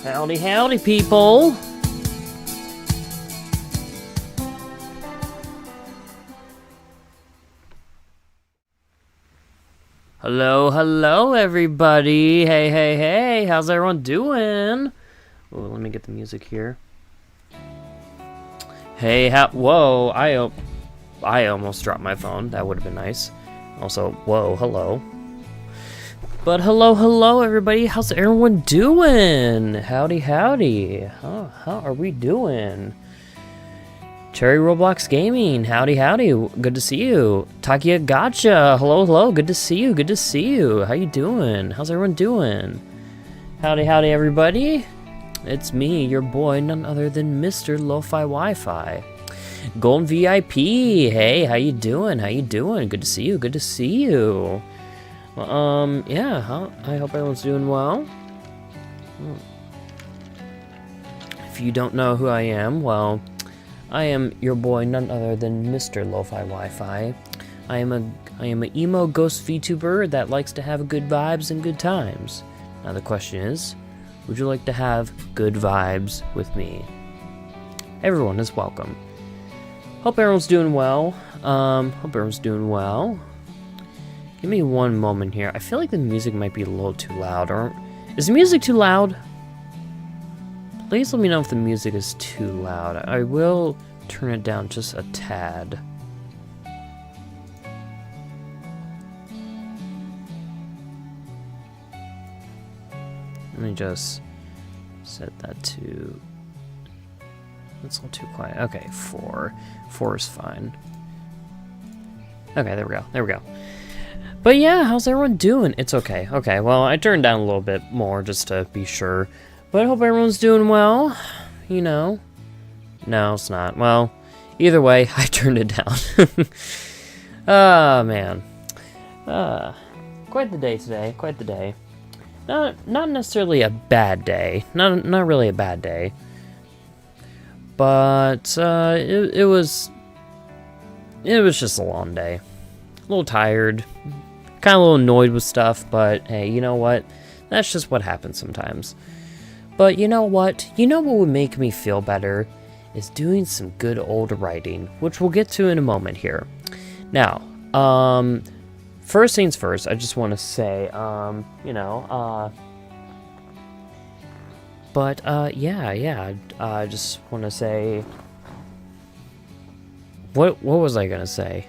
Howdy, howdy, people! Hello, hello, everybody! Hey, hey, hey! How's everyone doing? Oh, let me get the music here. Hey, whoa! I almost dropped my phone. That would have been nice. Also, whoa, hello. But hello, everybody. How's everyone doing? Howdy, howdy. How are we doing? Cherry Roblox Gaming. Howdy, howdy. Good to see you. Takia Gotcha. Hello. Good to see you. How you doing? How's everyone doing? Howdy, everybody. It's me, your boy, none other than Mr. Lo-Fi Wi-Fi. Golden VIP. Hey, how you doing? Good to see you. Yeah, I hope everyone's doing well. If you don't know who I am, well, I am your boy, none other than Mr. Lo-Fi Wi-Fi. I am a emo ghost VTuber that likes to have good vibes and good times. Now the question is, would you like to have good vibes with me? Everyone is welcome. Hope everyone's doing well. Give me one moment here. I feel like the music might be a little too loud. Is the music too loud? Please let me know if the music is too loud. I will turn it down just a tad. Let me just set that to... That's a little too quiet. Okay, 4. 4 is fine. Okay, there we go. But yeah, how's everyone doing? It's okay. Okay, well, I turned down a little bit more just to be sure. But I hope everyone's doing well. You know. No, it's not. Well, either way, I turned it down. Ah, man. Quite the day today. Quite the day. Not necessarily a bad day. Not really a bad day. But it was just a long day. A little tired. Kind of a little annoyed with stuff, but hey, you know what? That's just what happens sometimes. But you know what? You know what would make me feel better? Is doing some good old writing, which we'll get to in a moment here. Now, first things first, I just want to say, yeah, I just want to say, what was I gonna say?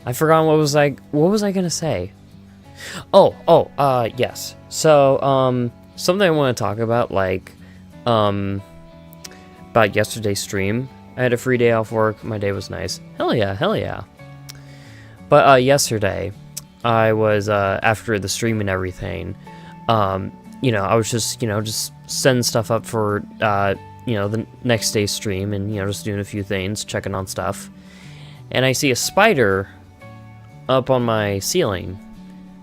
I forgot what was I gonna say? Yes. So, something I want to talk about, like, about yesterday's stream. I had a free day off work. My day was nice. Hell yeah. But, yesterday, I was, after the stream and everything, I was just setting stuff up for, the next day's stream and, just doing a few things, checking on stuff. And I see a spider up on my ceiling.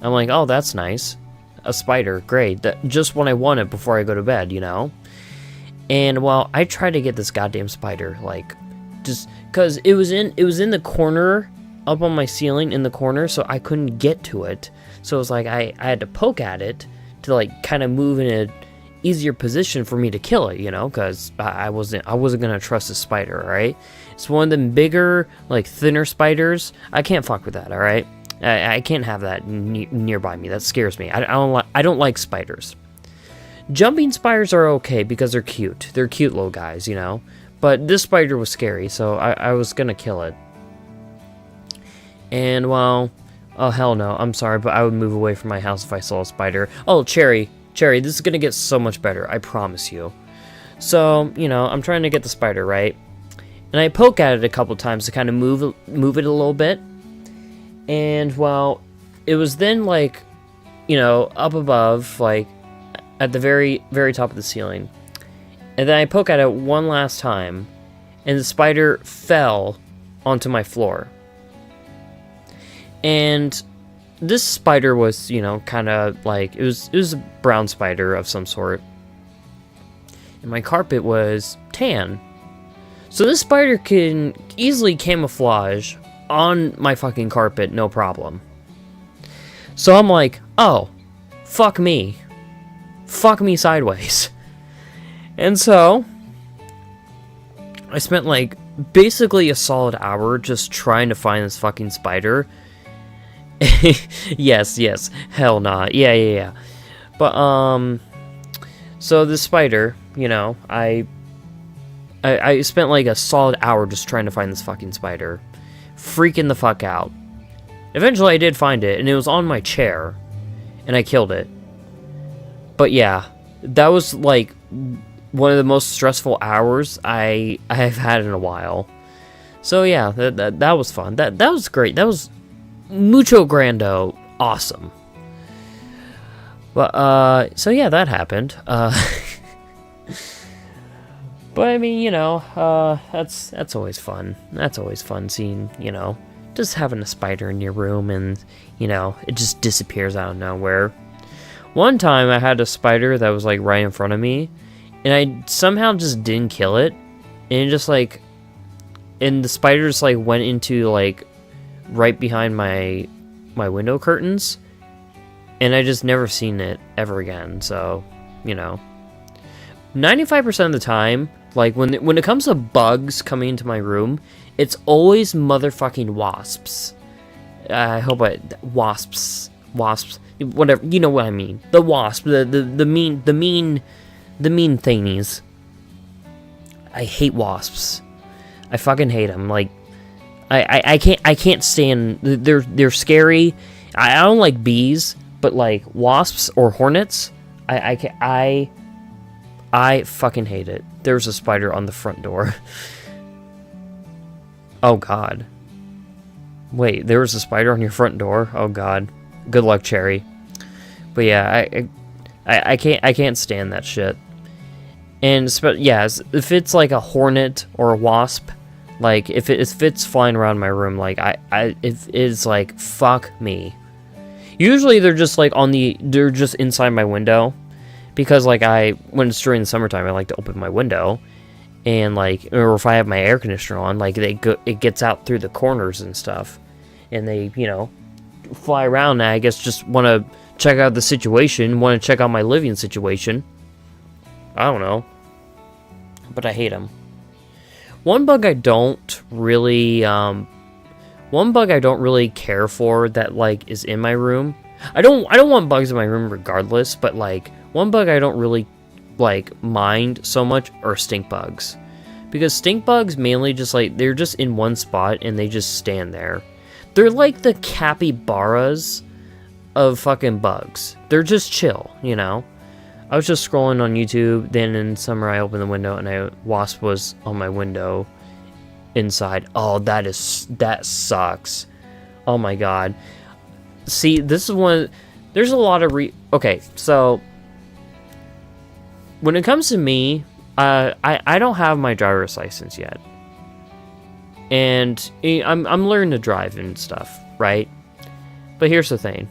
I'm like, oh, that's nice. A spider, great. Just when I want it before I go to bed, And well, I tried to get this goddamn spider, like, just because it was in the corner, up on my ceiling in the corner, so I couldn't get to it. So it was like I had to poke at it to like kind of move in a easier position for me to kill it, because I wasn't gonna trust a spider, alright? It's one of them bigger, like thinner spiders. I can't fuck with that, alright? I can't have that nearby me. That scares me. I don't like spiders. Jumping spiders are okay because they're cute. They're cute little guys, But this spider was scary, so I was gonna kill it. And well, oh hell no, I'm sorry, but I would move away from my house if I saw a spider. Oh, Cherry, this is gonna get so much better, I promise you. So, I'm trying to get the spider, right? And I poke at it a couple times to kind of move it a little bit. And, well, it was then, like, up above, like, at the very, very top of the ceiling. And then I poke at it one last time, and the spider fell onto my floor. And this spider was, kind of, like, it was a brown spider of some sort. And my carpet was tan. So this spider can easily camouflage on my fucking carpet, no problem. So I'm like, oh, fuck me. fuck me sideways. And so I spent like basically a solid hour just trying to find this fucking spider. yes, hell nah, yeah. But so this spider, you know, I spent like a solid hour just trying to find this fucking spider, freaking the fuck out. Eventually I did find it, and it was on my chair, and I killed it. But yeah, that was like one of the most stressful hours I've had in a while. So yeah, that was fun. That was great. That was mucho grando, awesome. But so yeah, that happened. But I mean, you know, that's always fun. That's always fun seeing, you know, just having a spider in your room and, you know, it just disappears out of nowhere. One time I had a spider that was like right in front of me, and I somehow just didn't kill it, and it just like, and the spider just like went into like right behind my window curtains, and I just never seen it ever again. So, you know, 95% of the time, like when it comes to bugs coming into my room, it's always motherfucking wasps. Wasps, whatever, you know what I mean. The wasp, the mean thingies. I hate wasps. I fucking hate them. Like, I can't stand. They're scary. I don't like bees, but like wasps or hornets, I fucking hate it. There's a spider on the front door. Oh god. Wait, there was a spider on your front door? Oh god. Good luck, Cherry. But yeah, I can't stand that shit. And yeah, if it's like a hornet or a wasp, like if it's flying around my room, like it's like fuck me. Usually they're just like they're just inside my window, because like when it's during the summertime, I like to open my window, and like, or if I have my air conditioner on, like it gets out through the corners and stuff, and they, you know, fly around. And I guess just want to check out the situation, want to check out my living situation. I don't know, but I hate them. One bug I don't really care for that like is in my room. I don't want bugs in my room regardless, but like one bug I don't really like mind so much are stink bugs, because stink bugs mainly just like they're just in one spot and they just stand there. They're like the capybaras of fucking bugs. They're just chill, you know. I was just scrolling on YouTube, then in summer I opened the window and a wasp was on my window inside. Oh, that sucks. Oh my god. See, this is one, there's a lot of okay, so when it comes to me, I don't have my driver's license yet. And I'm learning to drive and stuff, right? But here's the thing.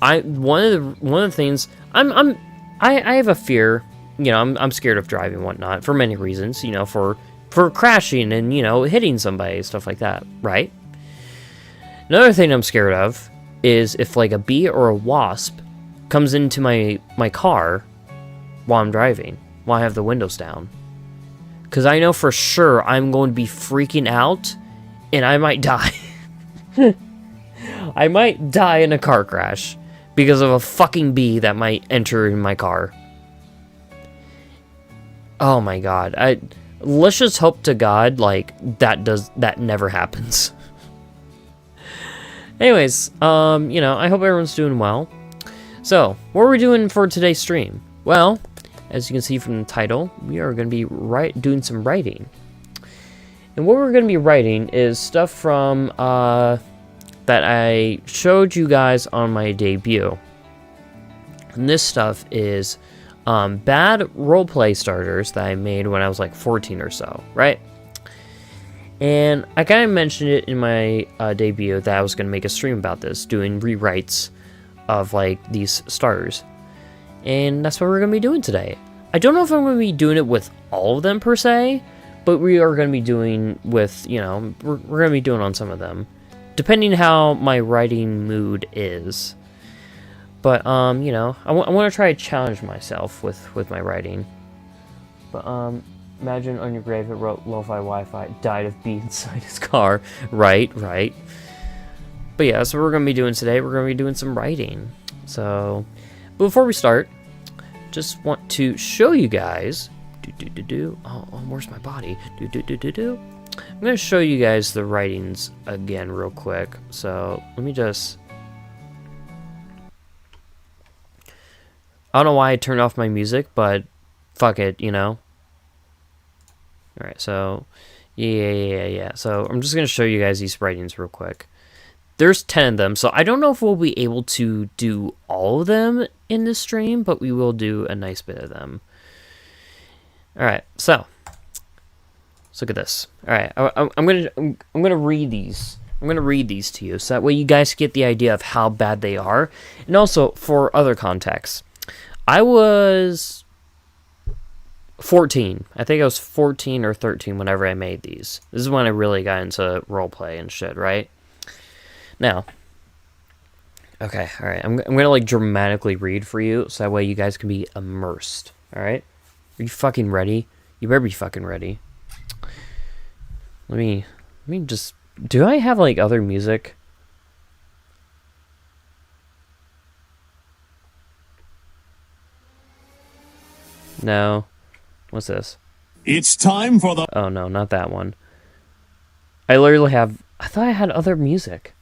One of the things I have a fear, you know, I'm scared of driving and whatnot for many reasons, you know, for crashing and, you know, hitting somebody, stuff like that, right? Another thing I'm scared of is if like a bee or a wasp comes into my car while I'm driving, while I have the windows down. Because I know for sure I'm going to be freaking out and I might die. I might die in a car crash because of a fucking bee that might enter in my car. Oh my god. Let's just hope to God like that never happens. Anyways, you know, I hope everyone's doing well. So, what are we doing for today's stream? Well, as you can see from the title, we are going to be doing some writing. And what we're going to be writing is stuff from that I showed you guys on my debut. And this stuff is bad roleplay starters that I made when I was like 14 or so, right? And I kind of mentioned it in my debut that I was going to make a stream about this, doing rewrites of like these starters. And that's what we're going to be doing today. I don't know if I'm going to be doing it with all of them per se, but we are going to be doing with, you know, we're going to be doing on some of them, depending how my writing mood is. But, you know, I want to try to challenge myself with my writing. But, imagine on your grave it wrote lo-fi Wi-Fi, died of beat inside his car. Right. But yeah, that's what we're going to be doing today. We're going to be doing some writing. So, before we start, just want to show you guys. Oh, where's my body? I'm going to show you guys the writings again real quick. So, let me just... I don't know why I turned off my music, but fuck it, you know. Alright, so, yeah. So, I'm just going to show you guys these writings real quick. There's 10 of them, so I don't know if we'll be able to do all of them in this stream, but we will do a nice bit of them. Alright, so, let's look at this. Alright, I'm gonna read these. I'm gonna read these to you, so that way you guys get the idea of how bad they are, and also for other contexts. I was 14. I think I was 14 or 13 whenever I made these. This is when I really got into roleplay and shit, right? Now, okay, alright, I'm gonna, like, dramatically read for you, so that way you guys can be immersed, alright? Are you fucking ready? You better be fucking ready. Let me just... Do I have, like, other music? No. What's this? It's time for the... Oh, no, not that one. I literally have... I thought I had other music.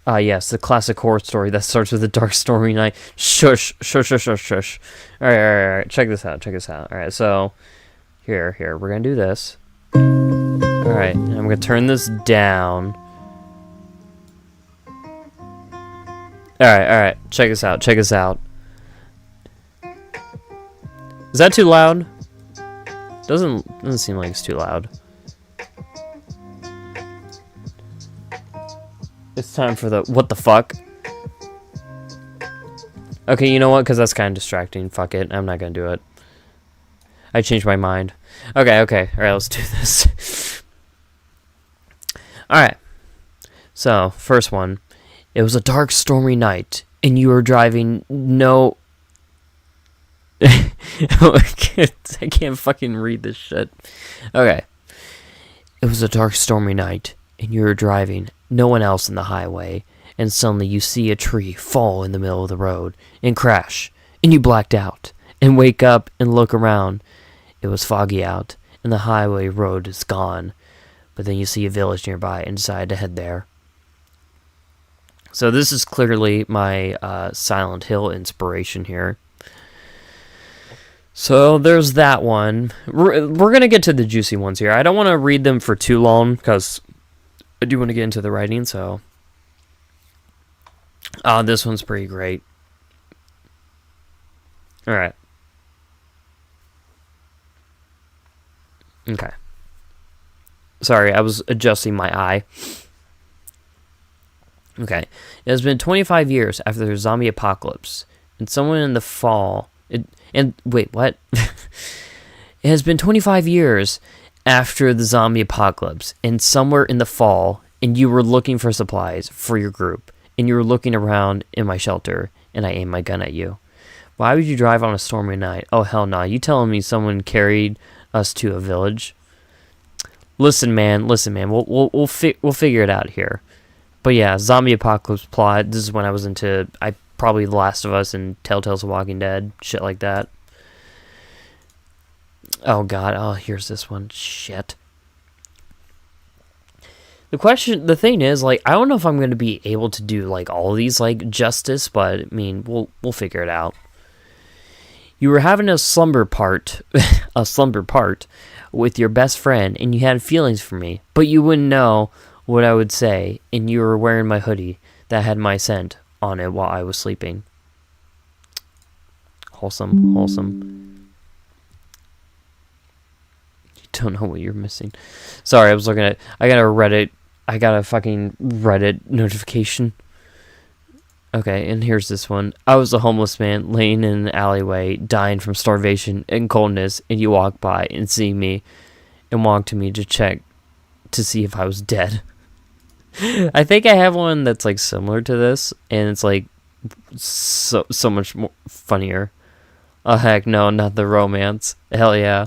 Yes, the classic horror story that starts with a dark, stormy night. Shush. Alright, check this out. Alright, so, here, we're gonna do this. Alright, I'm gonna turn this down. Alright, check this out. Is that too loud? Doesn't seem like it's too loud. It's time for the what the fuck. Okay, you know what? Because that's kind of distracting. Fuck it. I'm not going to do it. I changed my mind. Okay. Alright, let's do this. Alright. So, first one. It was a dark, stormy night, and you were driving no... I can't fucking read this shit. Okay. It was a dark, stormy night, and you were driving... no one else in the highway, and suddenly you see a tree fall in the middle of the road and crash, and you blacked out, and wake up and look around. It was foggy out, and the highway road is gone, but then you see a village nearby and decide to head there. So this is clearly my Silent Hill inspiration here. So there's that one. We're going to get to the juicy ones here. I don't want to read them for too long, because... I do want to get into the writing, so... this one's pretty great. Alright. Okay. Sorry, I was adjusting my eye. Okay. It has been 25 years after the zombie apocalypse, and someone in the fall... wait, what? It has been 25 years... after the zombie apocalypse, and somewhere in the fall, and you were looking for supplies for your group, and you were looking around in my shelter, and I aimed my gun at you. Why would you drive on a stormy night? Oh, hell no. You telling me someone carried us to a village? Listen, man. We'll figure it out here. But yeah, zombie apocalypse plot. This is when I was into, probably The Last of Us and Telltale's The Walking Dead, shit like that. Oh god, here's this one. Shit. The thing is, like, I don't know if I'm going to be able to do, like, all of these, like, justice, but, I mean, we'll figure it out. You were having a slumber part with your best friend, and you had feelings for me, but you wouldn't know what I would say, and you were wearing my hoodie that had my scent on it while I was sleeping. Wholesome. Don't know what you're missing. Sorry, I was looking at... I got a fucking Reddit notification. Okay, and here's this one. I was a homeless man laying in an alleyway, dying from starvation and coldness, and you walk by and see me. and walked to me to check to see if I was dead. I think I have one that's like similar to this, and it's like so much more funnier. Oh heck no, not the romance. Hell yeah.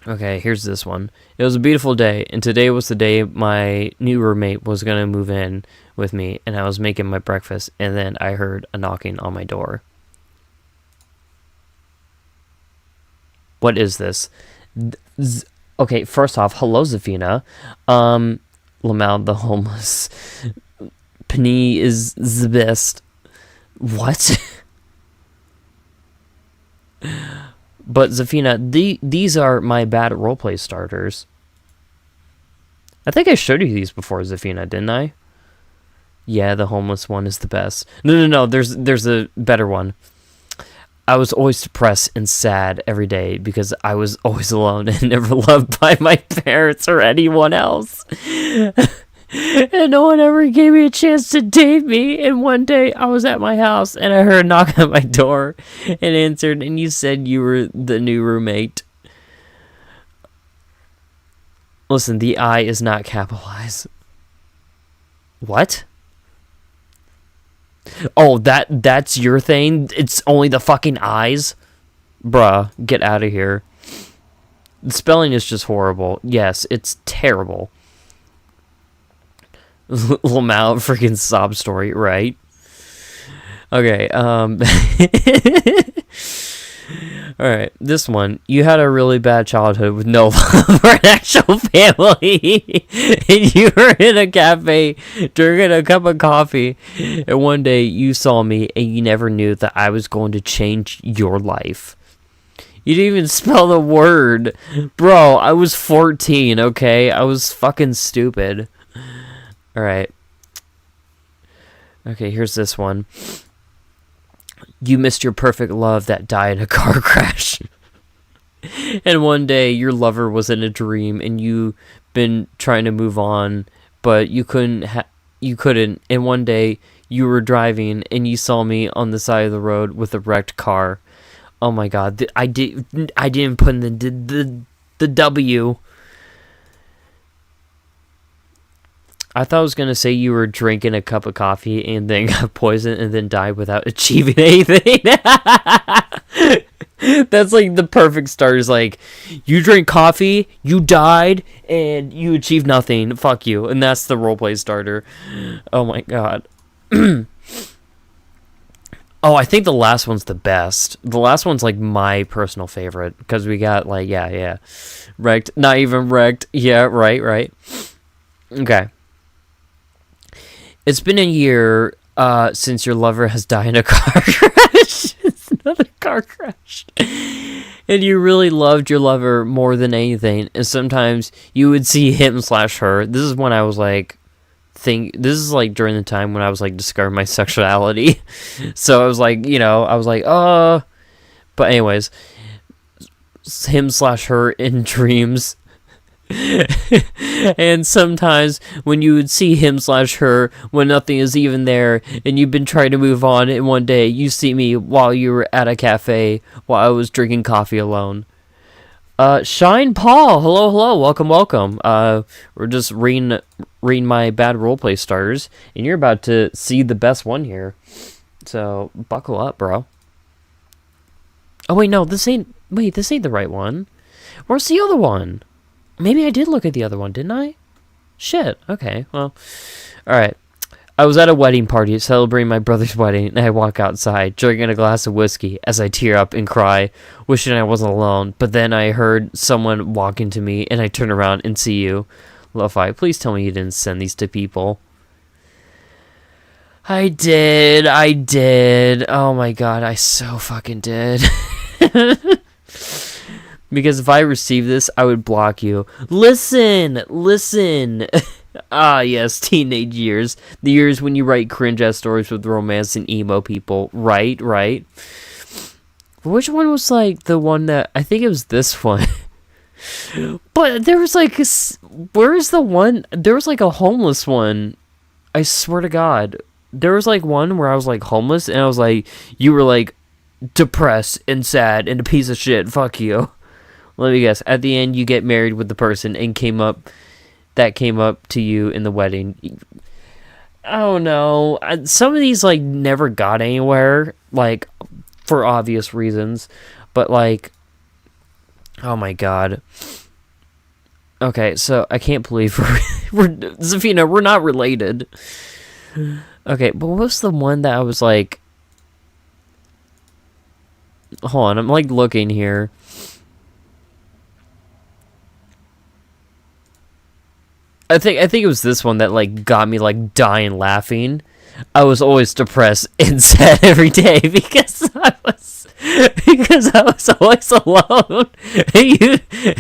Okay, here's this one. It was a beautiful day, and today was the day my new roommate was gonna move in with me, and I was making my breakfast, and then I heard a knocking on my door. What is this? Okay, first off, hello, Zafina. Lamau the homeless. Penny is the best. What? But Zafina, these are my bad roleplay starters. I think I showed you these before, Zafina, didn't I? Yeah, the homeless one is the best. No. There's a better one. I was always depressed and sad every day because I was always alone and never loved by my parents or anyone else. And no one ever gave me a chance to date me. And one day I was at my house and I heard a knock at my door and answered, and you said you were the new roommate. Listen, the I is not capitalized. What? Oh, that's your thing? It's only the fucking I's? Bruh, get out of here. The spelling is just horrible. Yes, it's terrible. Lamau freaking sob story, right? Okay, alright, this one. You had a really bad childhood with no love for an actual family. And you were in a cafe drinking a cup of coffee. And one day you saw me and you never knew that I was going to change your life. You didn't even spell the word. Bro, I was 14, okay? I was fucking stupid. Alright. Okay, here's this one. You missed your perfect love that died in a car crash. And one day your lover was in a dream and you've been trying to move on, but you couldn't. And one day you were driving and you saw me on the side of the road with a wrecked car. Oh my god, I didn't put in the W. I thought I was going to say you were drinking a cup of coffee and then got poisoned and then died without achieving anything. That's like the perfect start. Is like, you drink coffee, you died, and you achieved nothing. Fuck you. And that's the roleplay starter. Oh my god. Oh, I think the last one's the best. The last one's like my personal favorite. Because we got like, yeah. Wrecked. Not even wrecked. Yeah, right. Okay. It's been a year since your lover has died in a car crash. It's another car crash. And you really loved your lover more than anything. And sometimes you would see him/her. This is when I was like, this is like during the time when I was like discovering my sexuality. So I was like, But anyways, him/her in dreams. And sometimes when you would see him/her when nothing is even there and you've been trying to move on, and one day you see me while you were at a cafe while I was drinking coffee alone. Shine Paul, hello, welcome. We're just reading my bad roleplay starters, and you're about to see the best one here. So buckle up, bro. Oh wait, no, this ain't the right one. Where's the other one? Maybe I did look at the other one, didn't I? Shit. Okay, well. Alright. I was at a wedding party celebrating my brother's wedding, and I walk outside, drinking a glass of whiskey as I tear up and cry, wishing I wasn't alone. But then I heard someone walk into me, and I turn around and see you. Lo-Fi, please tell me you didn't send these to people. I did. Oh my god, I so fucking did. Because if I received this, I would block you. Listen. Ah, yes, teenage years. The years when you write cringe-ass stories with romance and emo people. Right. Which one was, like, the one that... I think it was this one. But there was, like... Where's the one... There was, like, a homeless one. I swear to God. There was, like, one where I was, like, homeless, and I was, like... You were, like, depressed and sad and a piece of shit. Fuck you. Let me guess. At the end, you get married with the person and came up to you in the wedding. I don't know. Some of these like never got anywhere, like for obvious reasons. But like, oh my god. Okay, so I can't believe we're Zafina, we're not related. Okay, but what was the one that I was like? Hold on, I'm like looking here. I think it was this one that like got me like dying laughing. I was always depressed and sad every day because I was always alone.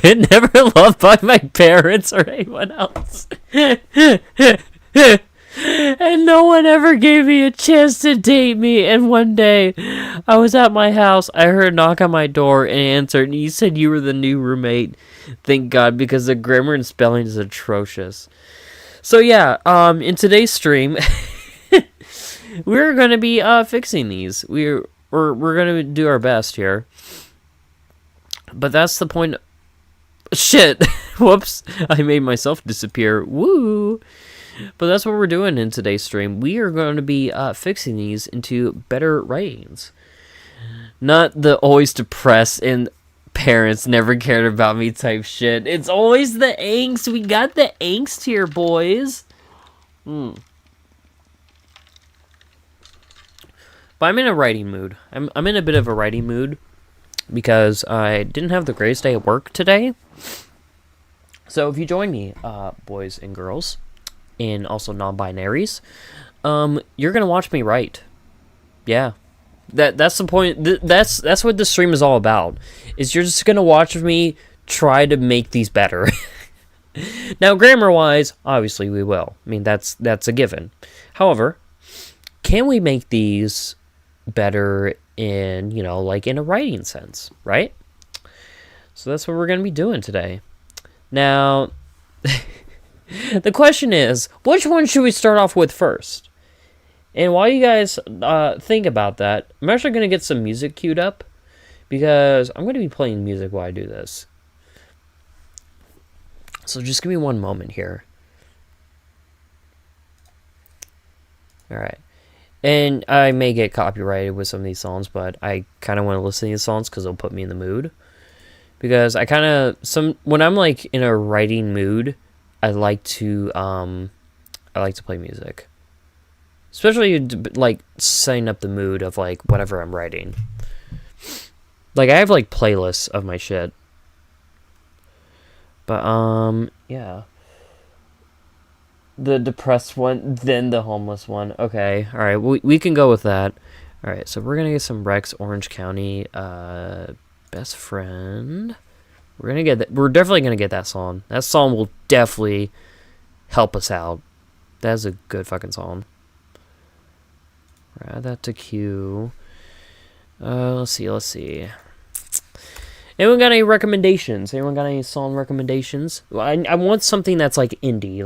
And never loved by my parents or anyone else. And no one ever gave me a chance to date me. And one day, I was at my house. I heard a knock on my door and answered. And you said you were the new roommate. Thank God, because the grammar and spelling is atrocious. So yeah, in today's stream, we're gonna be fixing these. We're gonna do our best here. But that's the point. Shit! Whoops! I made myself disappear. Woo! But that's what we're doing in today's stream. We are going to be fixing these into better writings. Not the always depressed and parents never cared about me type shit. It's always the angst. We got the angst here, boys. But I'm in a writing mood. I'm in a bit of a writing mood because I didn't have the greatest day at work today. So if you join me, boys and girls, and also non-binaries, you're gonna watch me write. Yeah, that's the point. That's what the stream is all about. Is you're just gonna watch me try to make these better. Now, grammar-wise, obviously we will. I mean, that's a given. However, can we make these better in, like in a writing sense, right? So that's what we're gonna be doing today. Now. The question is, which one should we start off with first? And while you guys think about that, I'm actually going to get some music queued up because I'm going to be playing music while I do this. So just give me one moment here. Alright. And I may get copyrighted with some of these songs, but I kind of want to listen to these songs because they'll put me in the mood. Because I kind of, when I'm like in a writing mood, I like to play music, especially like setting up the mood of like whatever I'm writing. Like I have like playlists of my shit, but yeah, the depressed one, then the homeless one. Okay, all right, we can go with that. All right, so we're gonna get some Rex Orange County, best friend. We're gonna get that. We're definitely gonna get that song. That song will definitely help us out. That's a good fucking song. Add that to queue. Let's see. Anyone got any recommendations? Anyone got any song recommendations? I want something that's like indie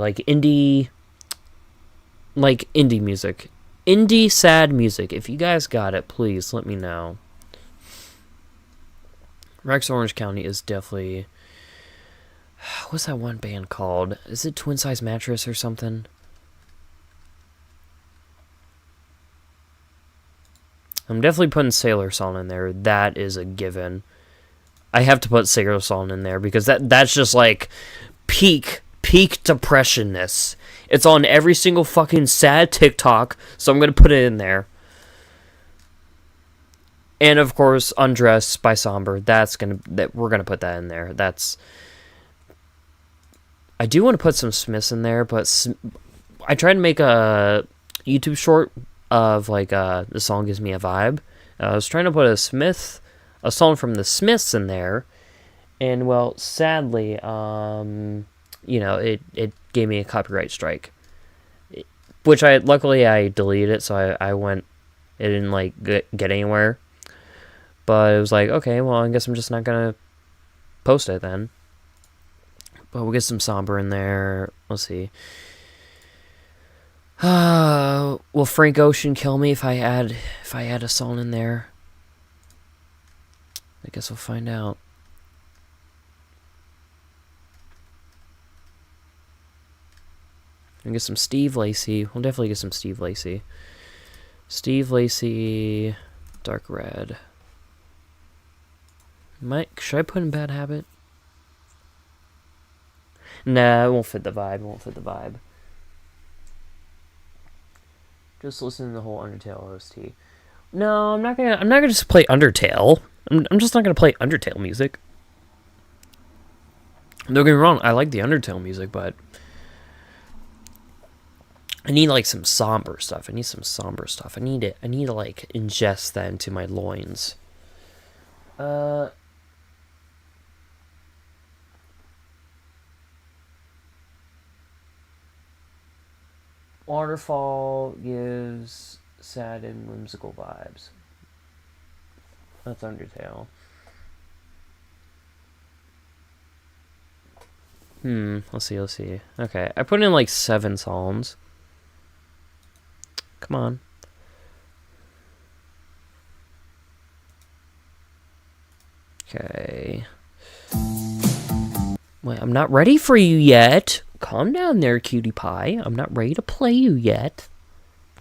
music, indie sad music. If you guys got it, please let me know. Rex Orange County is definitely... What's that one band called? Is it Twin Size Mattress or something? I'm definitely putting Sailor Song in there. That is a given. I have to put Sailor Song in there because that's just like peak depressionness. It's on every single fucking sad TikTok, so I'm going to put it in there. And of course, Undress by Somber. We're gonna put that in there. I do want to put some Smiths in there, but I tried to make a YouTube short of like the song gives me a vibe. I was trying to put a song from the Smiths in there, and well, sadly, it gave me a copyright strike, which luckily I deleted it, so I went. It didn't like get anywhere. But it was like, okay, well, I guess I'm just not going to post it then. But we'll get some Somber in there. Let's see. Will Frank Ocean kill me if I add a song in there? I guess we'll find out. And get some Steve Lacy. We'll definitely get some Steve Lacy. Steve Lacy, dark red. Should I put in Bad Habit? Nah, it won't fit the vibe. It won't fit the vibe. Just listen to the whole Undertale OST. No, I'm not gonna just play Undertale. I'm just not gonna play Undertale music. Don't get me wrong, I like the Undertale music, but I need like some somber stuff. I need to like ingest that into my loins. Waterfall gives sad and whimsical vibes. That's Undertale. Let's see. Okay, I put in like 7 songs. Come on. Okay. Wait, I'm not ready for you yet. Calm down there, cutie pie. I'm not ready to play you yet.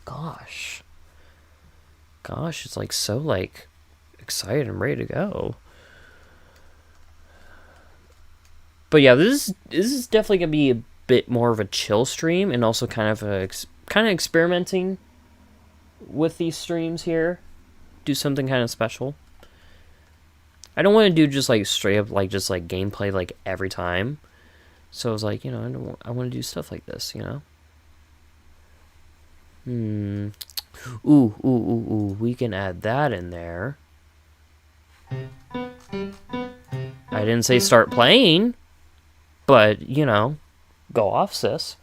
Gosh, it's like so like excited and ready to go. But yeah, this is definitely gonna be a bit more of a chill stream, and also kind of experimenting with these streams here. Do something kind of special. I don't want to do just like straight up like just like gameplay like every time. So I was like, I want to do stuff like this, Ooh, we can add that in there. I didn't say start playing, but, go off, sis.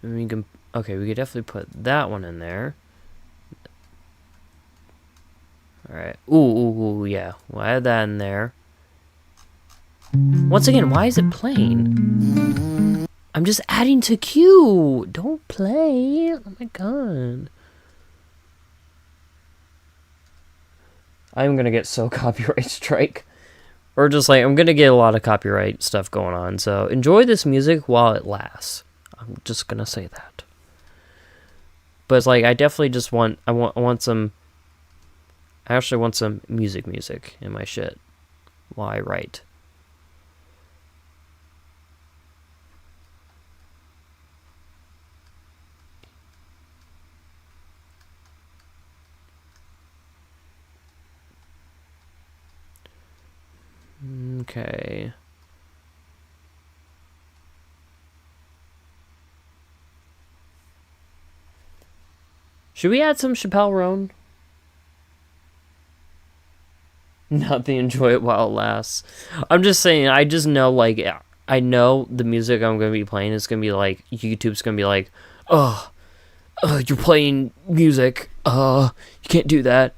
And we can, okay, we could definitely put that one in there. Alright. Ooh, yeah. We'll add that in there. Once again, why is it playing? I'm just adding to queue. Don't play. Oh my god. I'm gonna get so copyright strike. Or just like, I'm gonna get a lot of copyright stuff going on. So enjoy this music while it lasts. I'm just gonna say that. But it's like, I definitely just want, I actually want some music in my shit while I write. Okay. Should we add some Chappelle Roan? Not the enjoy it while it lasts. I'm just saying, I just know, like, I know the music I'm going to be playing is going to be like, YouTube's going to be like, you're playing music. You can't do that.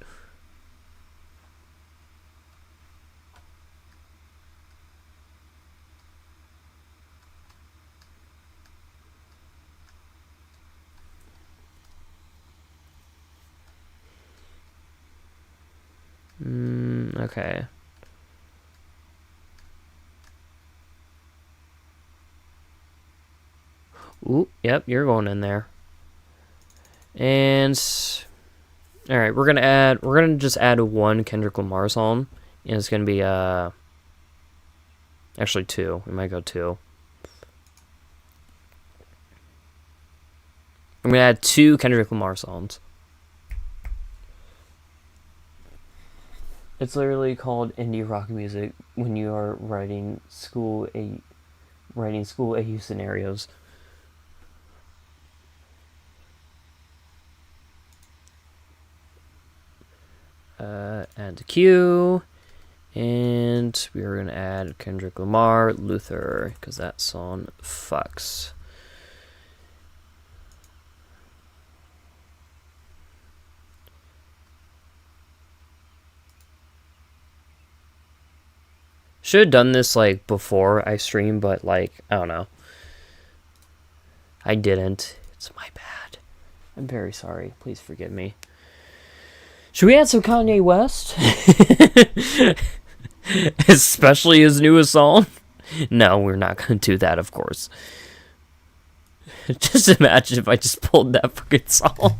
Okay. Ooh, yep, you're going in there. And all right, we're gonna just add one Kendrick Lamar song, and it's gonna be actually 2. We might go 2. I'm gonna add 2 Kendrick Lamar songs. It's literally called indie rock music when you are writing school AU scenarios. Add to queue, and we are gonna add Kendrick Lamar, Luther, because that song fucks. Should have done this like before I streamed, but like, I don't know. I didn't. It's my bad. I'm very sorry. Please forgive me. Should we add some Kanye West? Especially his newest song? No, we're not going to do that, of course. Just imagine if I just pulled that fucking song.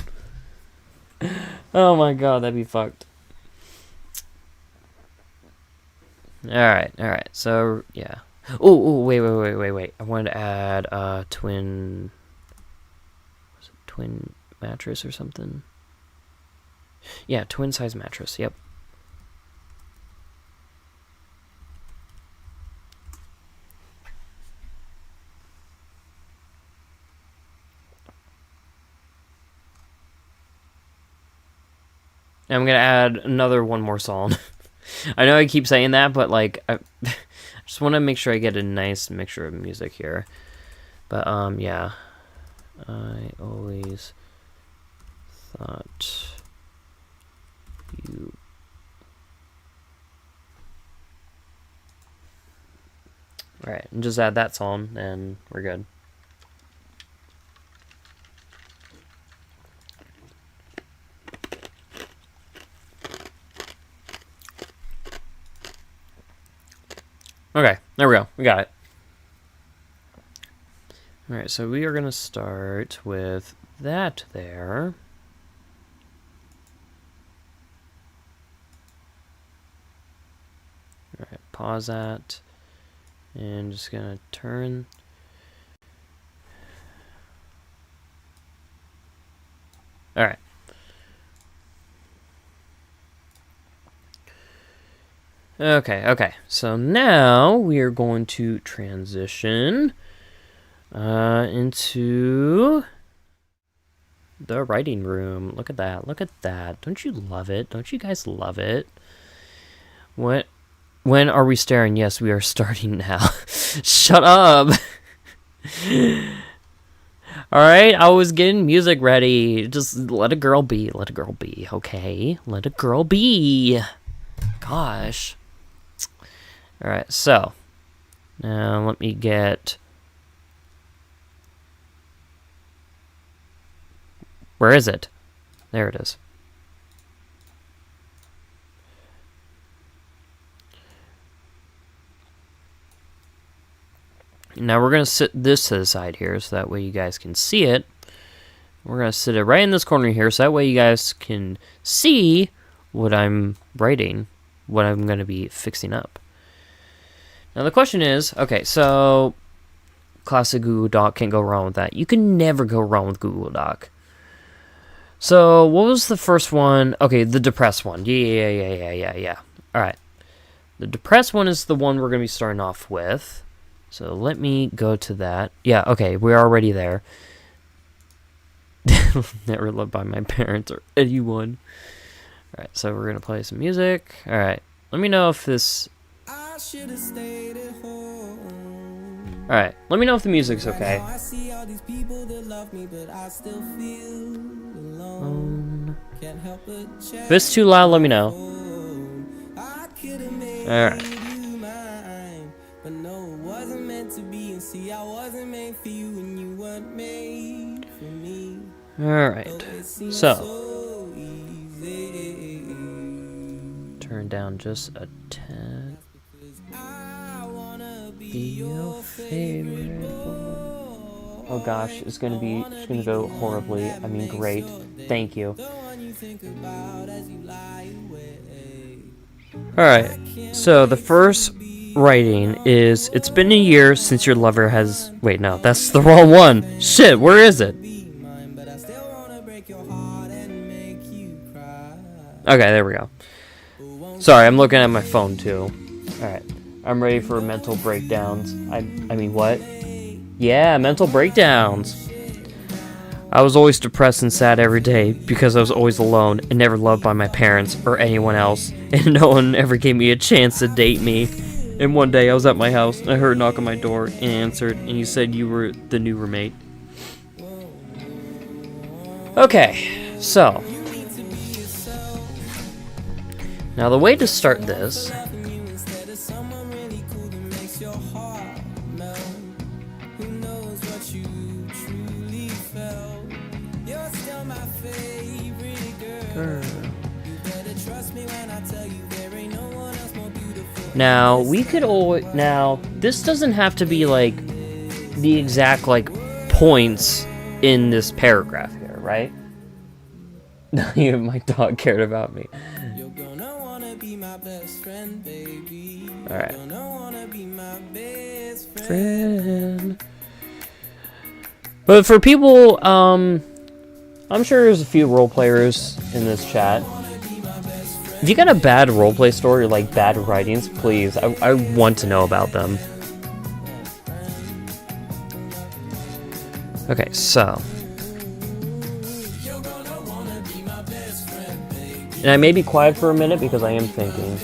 Oh my god, that'd be fucked. Alright, so, yeah. Oh, wait. I wanted to add, twin... Was it twin mattress or something? Yeah, twin size mattress, yep. And I'm gonna add one more song. I know I keep saying that, but like, I just want to make sure I get a nice mixture of music here. But yeah, I always thought you. All right, and just add that song, and we're good. Okay, there we go. We got it. Alright, so we are going to start with that there. Alright, pause that. And just going to turn. Alright. Okay, so now we are going to transition into the writing room. Look at that. Don't you love it? Don't you guys love it? When are we starting? Yes, we are starting now. Shut up. Alright, I was getting music ready. Just let a girl be, okay? Let a girl be. Gosh. Alright, so now let me get... Where is it? There it is. Now we're going to sit this to the side here so that way you guys can see it. We're going to sit it right in this corner here so that way you guys can see what I'm writing, what I'm going to be fixing up. Now the question is, okay, so classic Google Doc, can't go wrong with that. You can never go wrong with Google Doc. So what was the first one? Okay, the depressed one. Yeah. All right. The depressed one is the one we're going to be starting off with. So let me go to that. Yeah, okay, we're already there. Never loved by my parents or anyone. All right, so we're going to play some music. All right, let me know if this... All right, let me know if the music's okay. If it's too loud, let me know. All right. All right. So turn down just a tad. Be your favorite one. Oh gosh, it's gonna go horribly. I mean, great. Thank you. Alright, so the first writing is, it's been a year since your lover has... Wait, no, that's the wrong one. Shit, where is it? Okay, there we go. Sorry, I'm looking at my phone too. Alright, I'm ready for mental breakdowns. I mean, what? Yeah, mental breakdowns. I was always depressed and sad every day because I was always alone and never loved by my parents or anyone else, and no one ever gave me a chance to date me. And one day I was at my house and I heard a knock on my door and answered, and you said you were the new roommate. Okay, so now the way to start this Now, we could always... Now, this doesn't have to be, like, the exact, like, points in this paragraph here, right? My dog cared about me. Alright. Friend. But for people, I'm sure there's a few role players in this chat. If you got a bad roleplay story or like bad writings, please, I want to know about them. Okay, so. And I may be quiet for a minute because I am thinking.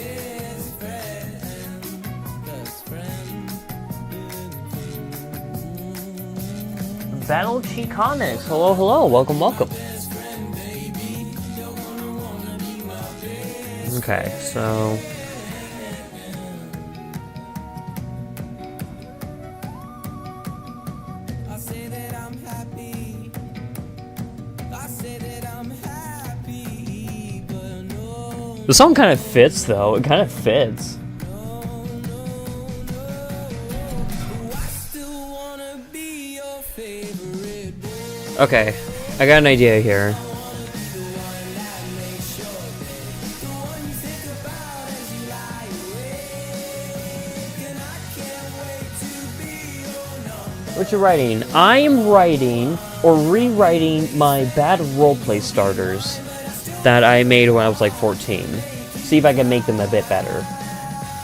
Battle Chi Comics, hello, hello, welcome, welcome. Okay, so... The song kind of fits, though. It kind of fits. Okay, I got an idea here. What you writing? I am writing or rewriting my bad roleplay starters that I made when I was like 14. See if I can make them a bit better.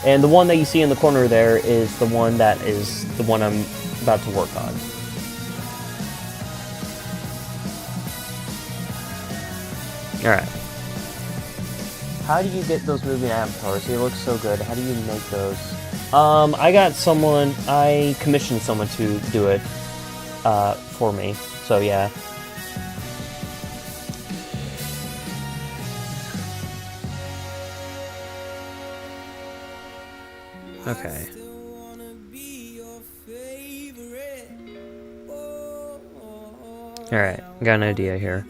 And the one that you see in the corner there is the one that is the one I'm about to work on. Alright. How do you get those moving avatars? They look so good. How do you make those? I commissioned someone to do it for me. So yeah. Okay. Alright, got an idea here.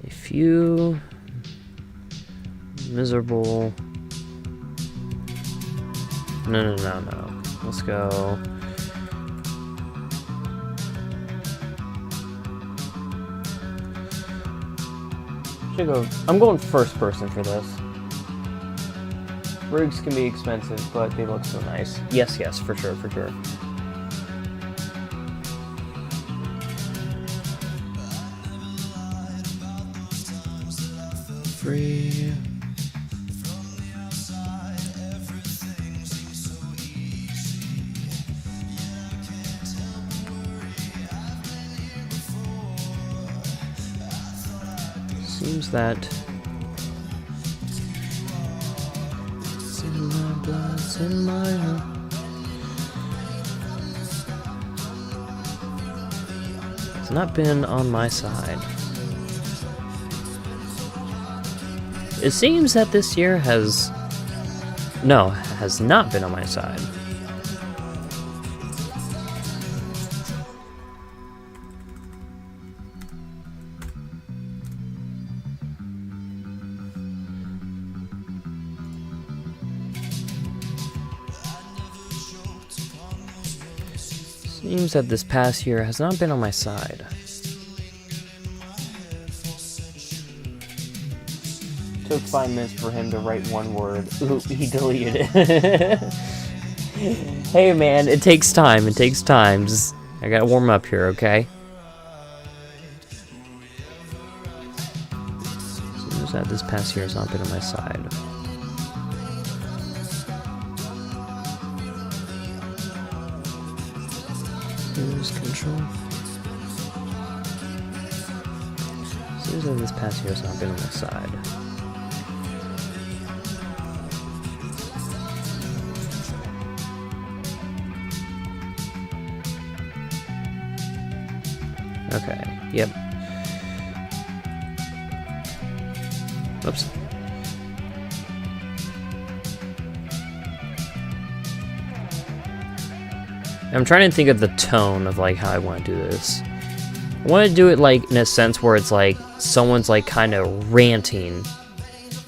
A few miserable... No. Let's go... I'm going first person for this. Rigs can be expensive, but they look so nice. Yes, for sure. Free. Seems that it's in my blood, it's in my heart. It's not been on my side. It seems that this year has not been on my side. Seems that this past year has not been on my side. Took 5 minutes for him to write one word. Ooh, he deleted it. Hey man, it takes time. Just, I gotta warm up here, okay? Seems that this past year has not been on my side. Lose control. Seems that this past year has not been on my side. Okay. Yep. Oops. I'm trying to think of the tone of like how I want to do this. I want to do it like in a sense where it's like someone's like kind of ranting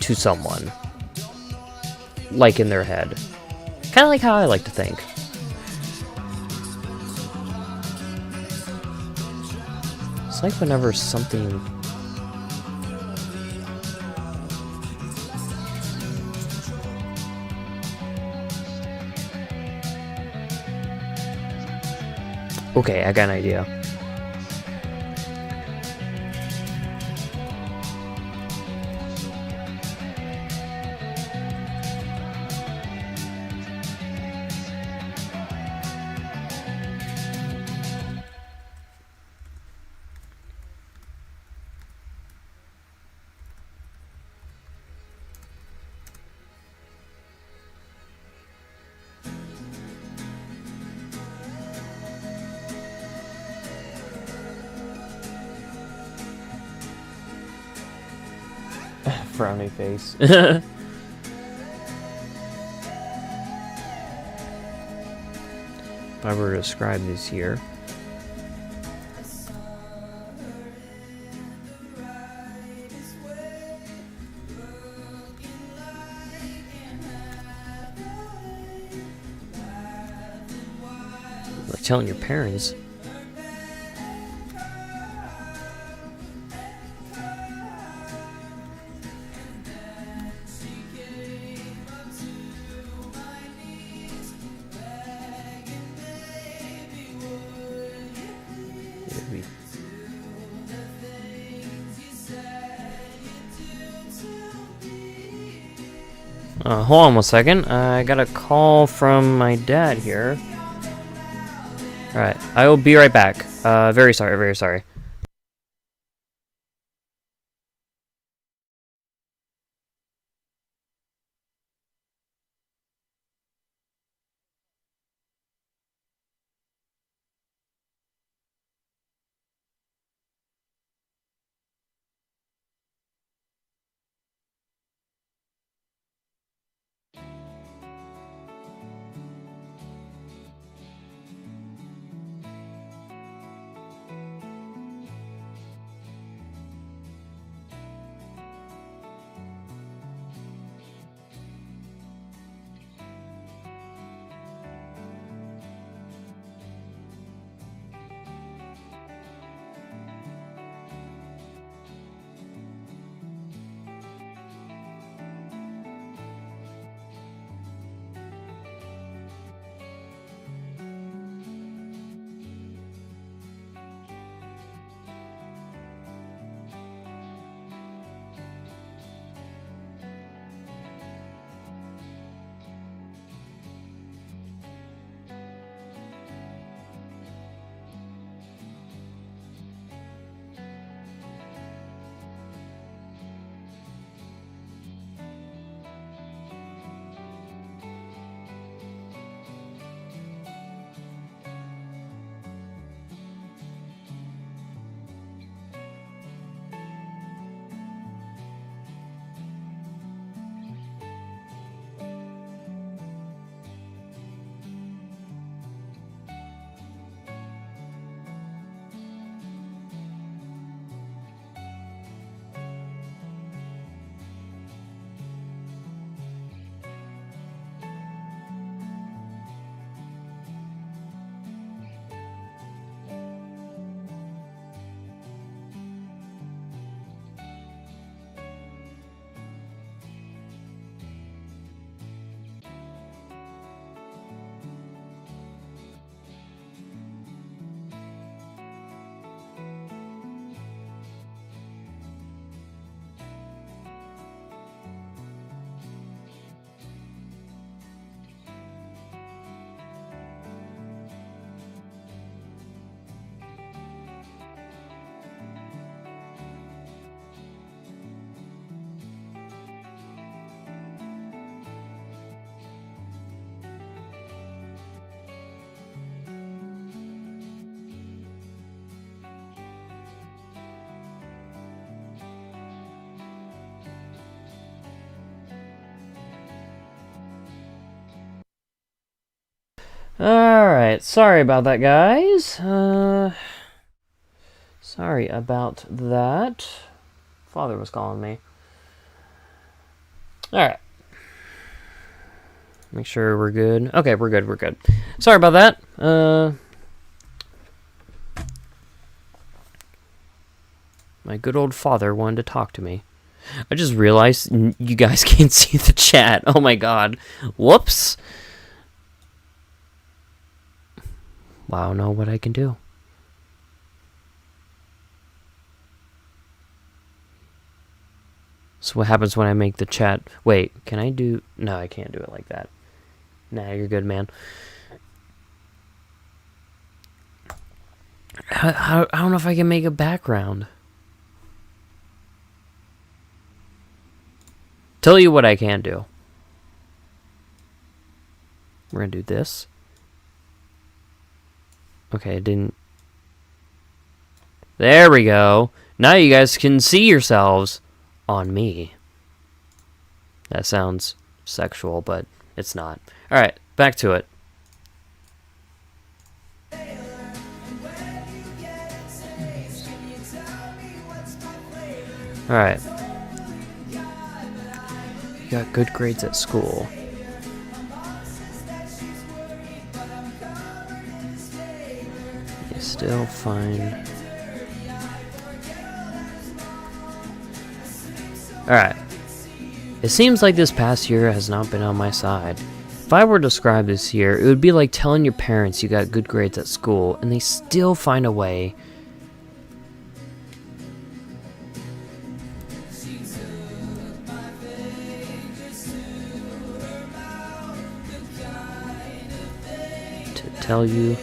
to someone, like in their head. Kind of like how I like to think. It's like whenever something... Okay, I got an idea. Frowny face. If I were to describe this here. Like telling your parents. Hold on one second. I got a call from my dad here. Alright, I will be right back. Very sorry, very sorry. Alright, sorry about that, guys. Sorry about that. Father was calling me. Alright. Make sure we're good. Okay, we're good. Sorry about that. My good old father wanted to talk to me. I just realized you guys can't see the chat. Oh my god. Whoops. Wow, I don't know what I can do. So what happens when I make the chat? Wait, can I do... No, I can't do it like that. Nah, you're good, man. I don't know if I can make a background. Tell you what I can do. We're gonna do this. Okay, it didn't... There we go. Now you guys can see yourselves on me. That sounds sexual, but it's not. Alright, back to it. Alright. You got good grades at school. You still fine. Alright. It seems like this past year has not been on my side. If I were to describe this year, it would be like telling your parents you got good grades at school and they still find a way to tell you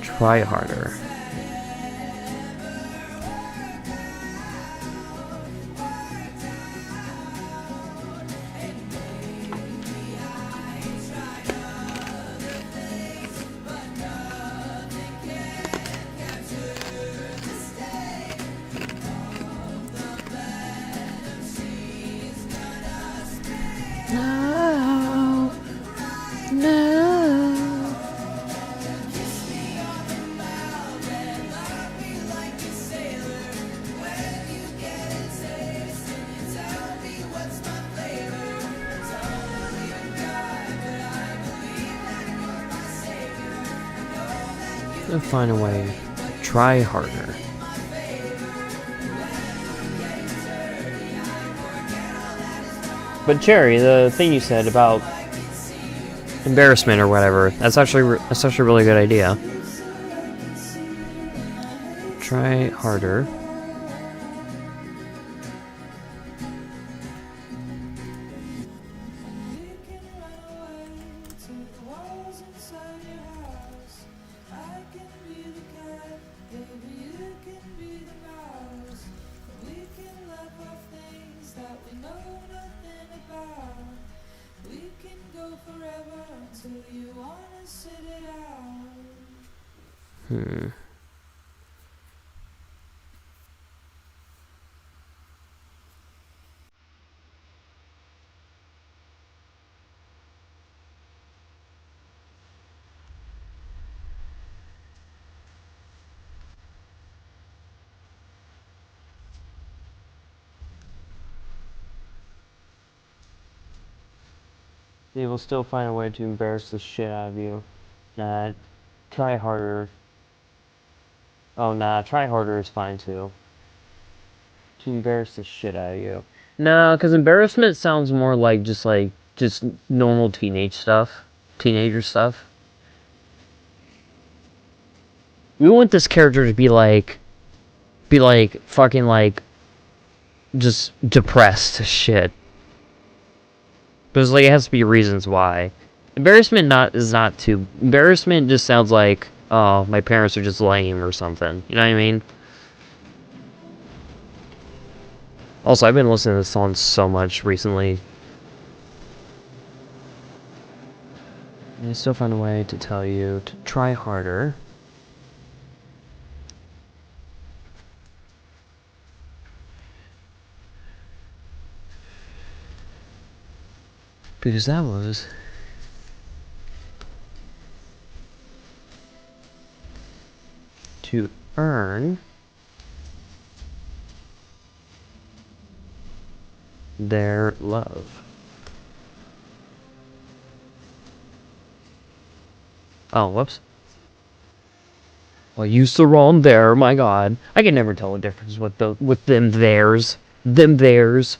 try harder. No, no. I'll find a way to try harder. But Cherry, the thing you said about embarrassment or whatever, that's actually a really good idea. Try harder. They will still find a way to embarrass the shit out of you. Nah, try harder. Oh, nah, try harder is fine too. To embarrass the shit out of you. Nah, because embarrassment sounds more like just normal teenage stuff. Teenager stuff. We want this character to be fucking like, just depressed as shit. But it's like, it has to be reasons why. Embarrassment just sounds like, oh, my parents are just lame or something. You know what I mean? Also, I've been listening to this song so much recently. And I still find a way to tell you to try harder. Because that was to earn their love. Oh, whoops. Well, I used the wrong there, my god. I can never tell the difference with them theirs. Them theirs.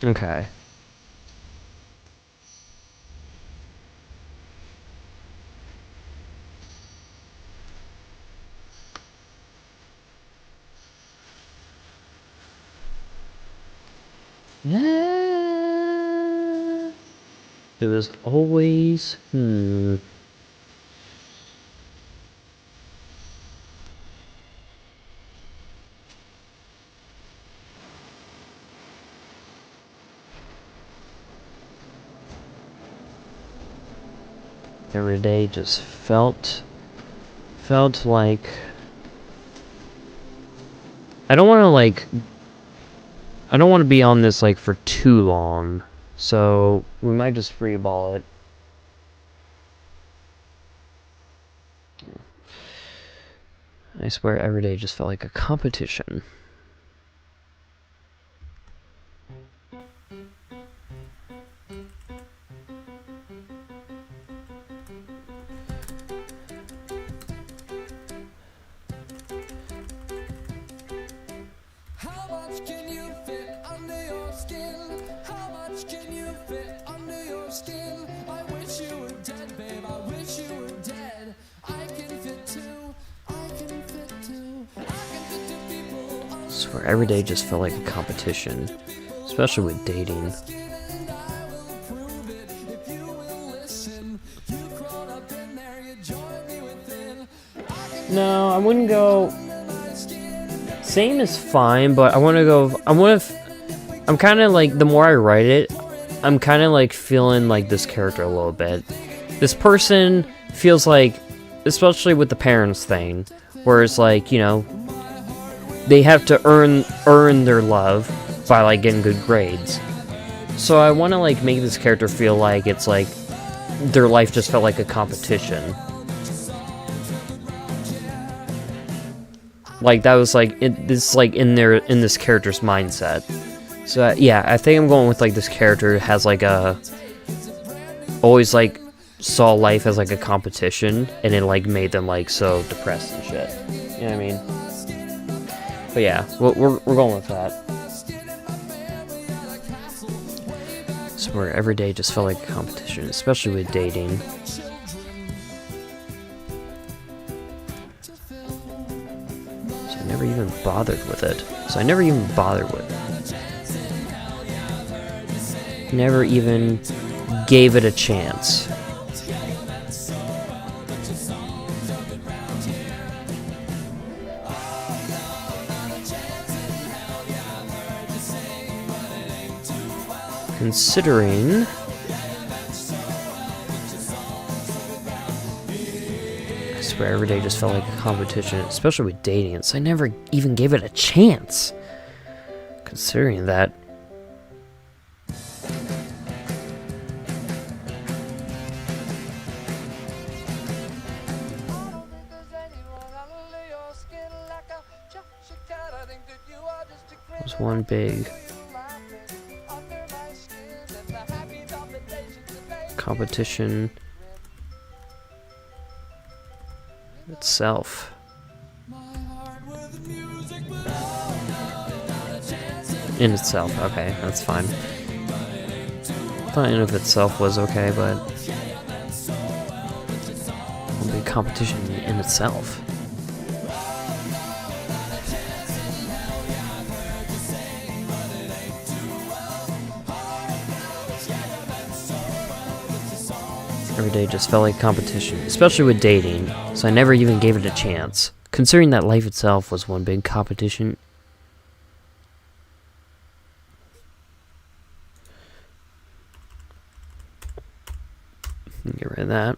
Okay. It was always every day just felt like I don't want to be on this like for too long, so we might just free ball it. I swear every day just felt like a competition. I swear every day just felt like a competition, especially with dating. No, I wouldn't go. Same is fine, but I want to go. I'm kind of like, the more I write it, I'm kind of like feeling like this character a little bit. This person feels like, especially with the parents thing, where it's like, you know, they have to earn their love by like getting good grades. So I want to like make this character feel like it's like their life just felt like a competition. Like that was like this like in this character's mindset. So yeah, I think I'm going with like this character has like a always like saw life as like a competition, and it like made them like so depressed and shit. You know what I mean? But yeah, we're going with that. So where every day just felt like a competition, especially with dating. So I never even bothered with it. Never even gave it a chance. Considering I swear every day just felt like a competition, especially with dating, so I never even gave it a chance. Considering that. It was one big competition itself. In itself, okay, that's fine. I thought in of itself was okay, but one big competition in itself. Every day just felt like competition, especially with dating, so I never even gave it a chance. Considering that life itself was one big competition Get rid of that.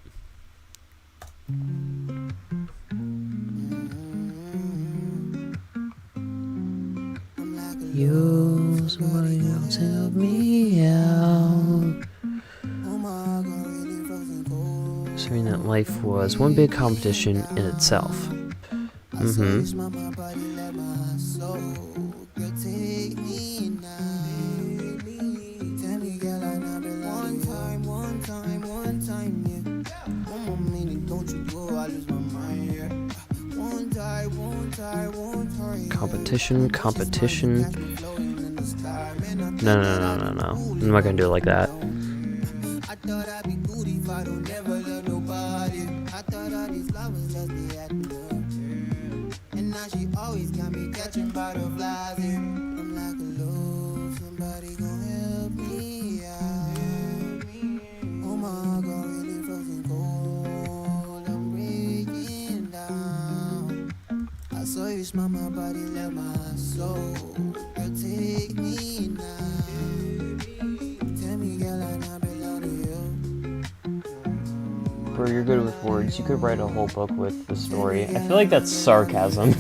You, somebody else help me out. Saying that life was one big competition in itself. Competition. No. I'm not gonna do it like that. I thought I'd be good if I don't ever love nobody. I thought all these lovers just be acting up. And now she always got me catching butterflies. I'm like, hello, somebody gon' help me out. Oh my God, really frozen cold. I'm breaking down. I saw you smile, my body left my soul. Girl, take me now. Tell me, girl, I not belong to you. Bro, you're good with words. You could write a whole book with the story. I feel like that's sarcasm.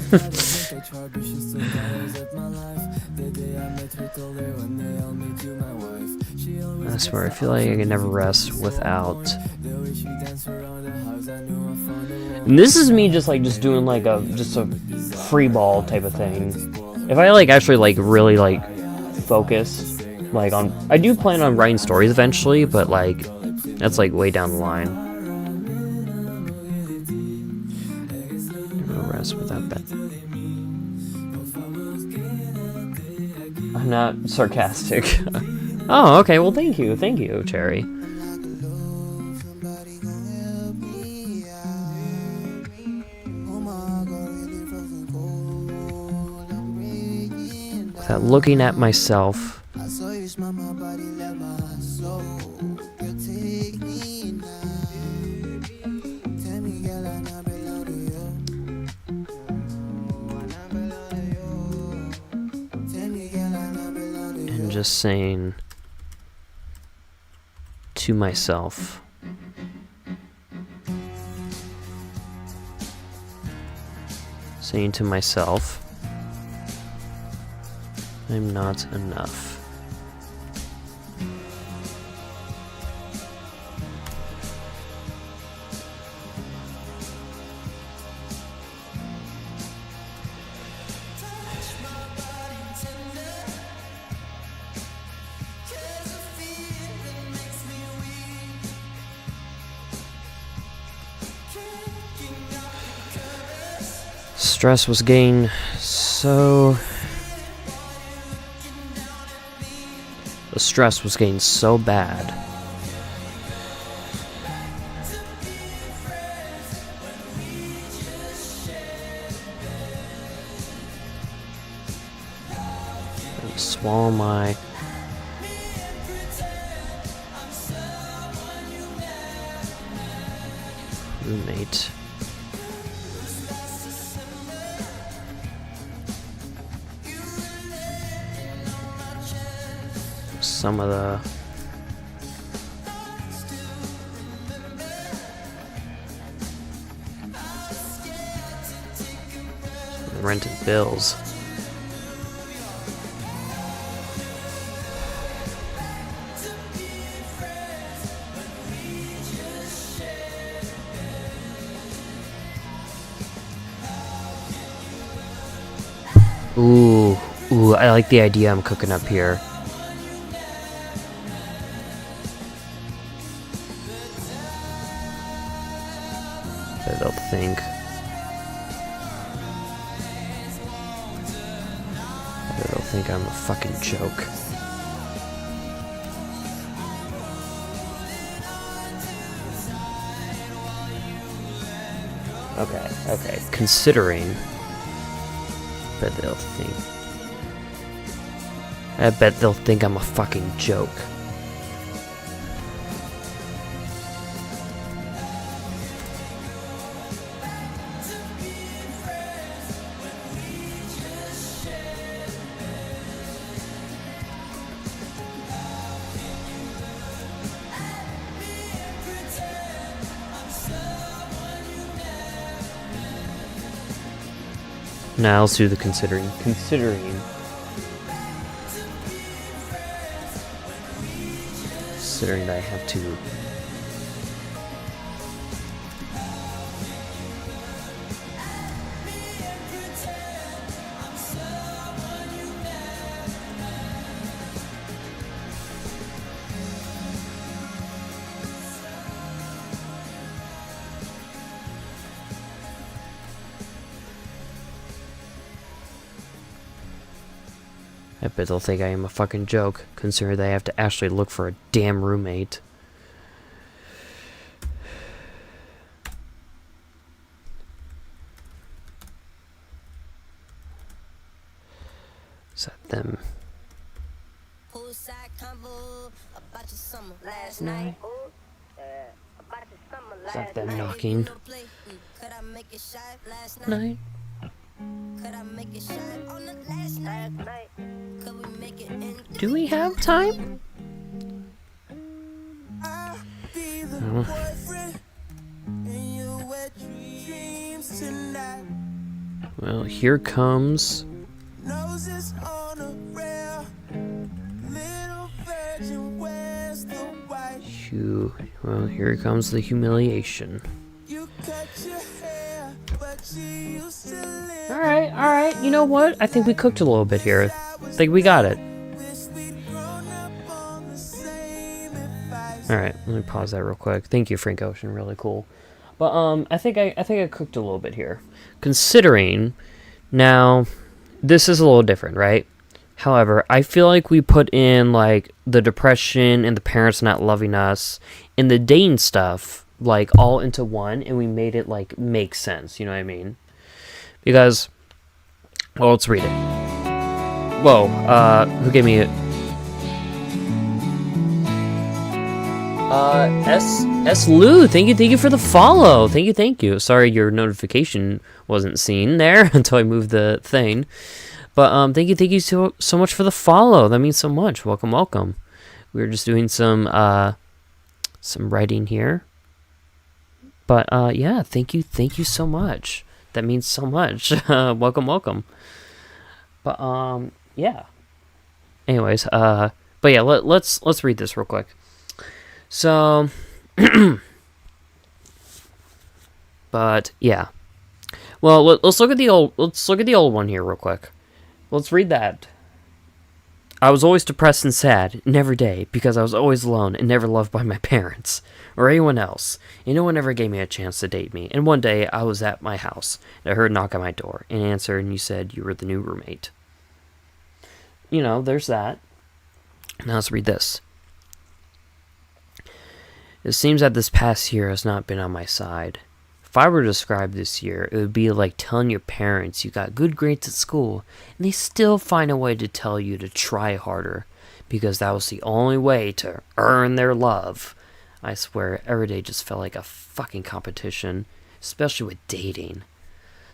I swear, I feel like I can never rest without. And this is me just doing like a free ball type of thing. If I actually really focus on, I do plan on writing stories eventually, but that's way down the line. Rest without that. I'm not sarcastic. Oh, okay. Well, thank you, Cherry. Without looking at myself. And just saying to myself. Saying to myself, I'm not enough. Stress was getting so... The stress was getting so bad. And swallow my... roommate. Some of the rented bills. Ooh, I like the idea I'm cooking up here. They'll think. They'll think I'm a fucking joke. Okay. Considering. But they'll think. I bet they'll think I'm a fucking joke. Now let's do the considering. Considering that I have to. I bet they'll think I am a fucking joke, considering that I have to actually look for a damn roommate. Is that them? Night. Is that them knocking? Night. Do we have time? Well, here comes. Well, here comes the humiliation. Alright, you know what? I think we cooked a little bit here. I think we got it. Alright, let me pause that real quick. Thank you, Frank Ocean, really cool. But I think I cooked a little bit here. Considering now this is a little different, right? However, I feel like we put in like the depression and the parents not loving us and the dating stuff like all into one, and we made it like make sense, you know what I mean? Because, well, let's read it. Whoa, who gave me it? S Lou, thank you for the follow. Thank you. Sorry your notification wasn't seen there until I moved the thing. But thank you so much for the follow. That means so much. Welcome. We were just doing some writing here. But yeah, thank you so much. That means so much. Welcome. But yeah. Anyways, but yeah, let's read this real quick. So but yeah. Well, let's look at the old one here real quick. Let's read that. I was always depressed and sad, and every day, because I was always alone and never loved by my parents or anyone else, and no one ever gave me a chance to date me. And one day, I was at my house, and I heard a knock on my door, and answered, and you said you were the new roommate. You know, there's that. Now let's read this. It seems that this past year has not been on my side. If I were to describe this year, it would be like telling your parents you got good grades at school, and they still find a way to tell you to try harder, because that was the only way to earn their love. I swear, every day just felt like a fucking competition, especially with dating.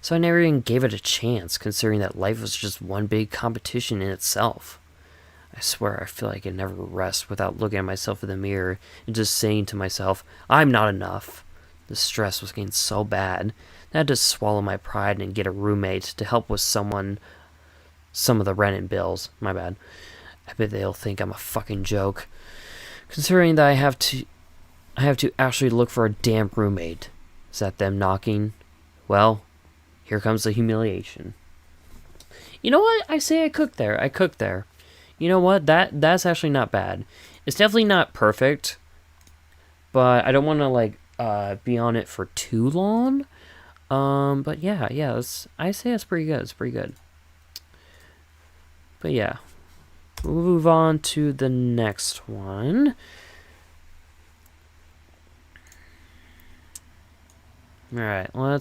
So I never even gave it a chance, considering that life was just one big competition in itself. I swear I feel like I never rest without looking at myself in the mirror and just saying to myself, I'm not enough. The stress was getting so bad that I had to swallow my pride and get a roommate to help with some of the rent and bills. My bad. I bet they'll think I'm a fucking joke, considering that I have to actually look for a damn roommate. Is that them knocking? Well, here comes the humiliation. You know what? I say I cooked there. You know what? That's actually not bad. It's definitely not perfect, but I don't want to like be on it for too long. But yeah, I say it's pretty good. But yeah, we'll move on to the next one. Alright. I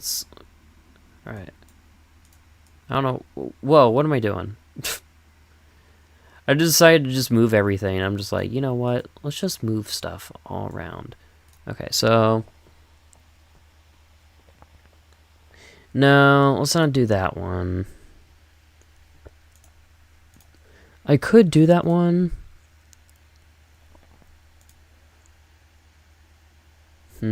don't know. Whoa, what am I doing? I decided to just move everything. I'm just like, you know what? Let's just move stuff all around. Okay, so... No, let's not do that one. I could do that one. I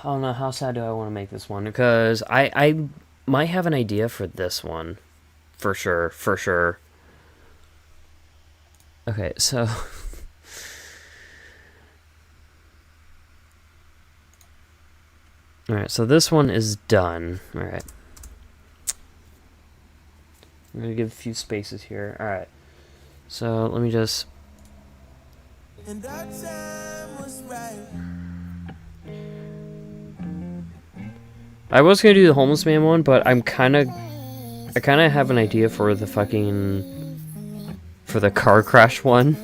don't know how sad do I want to make this one? Because I might have an idea for this one. For sure, for sure. Okay, so... Alright, so this one is done. Alright. I'm going to give a few spaces here. Alright. So, let me just... And our time was right. I was going to do the homeless man one, but I kind of have an idea for the for the car crash one.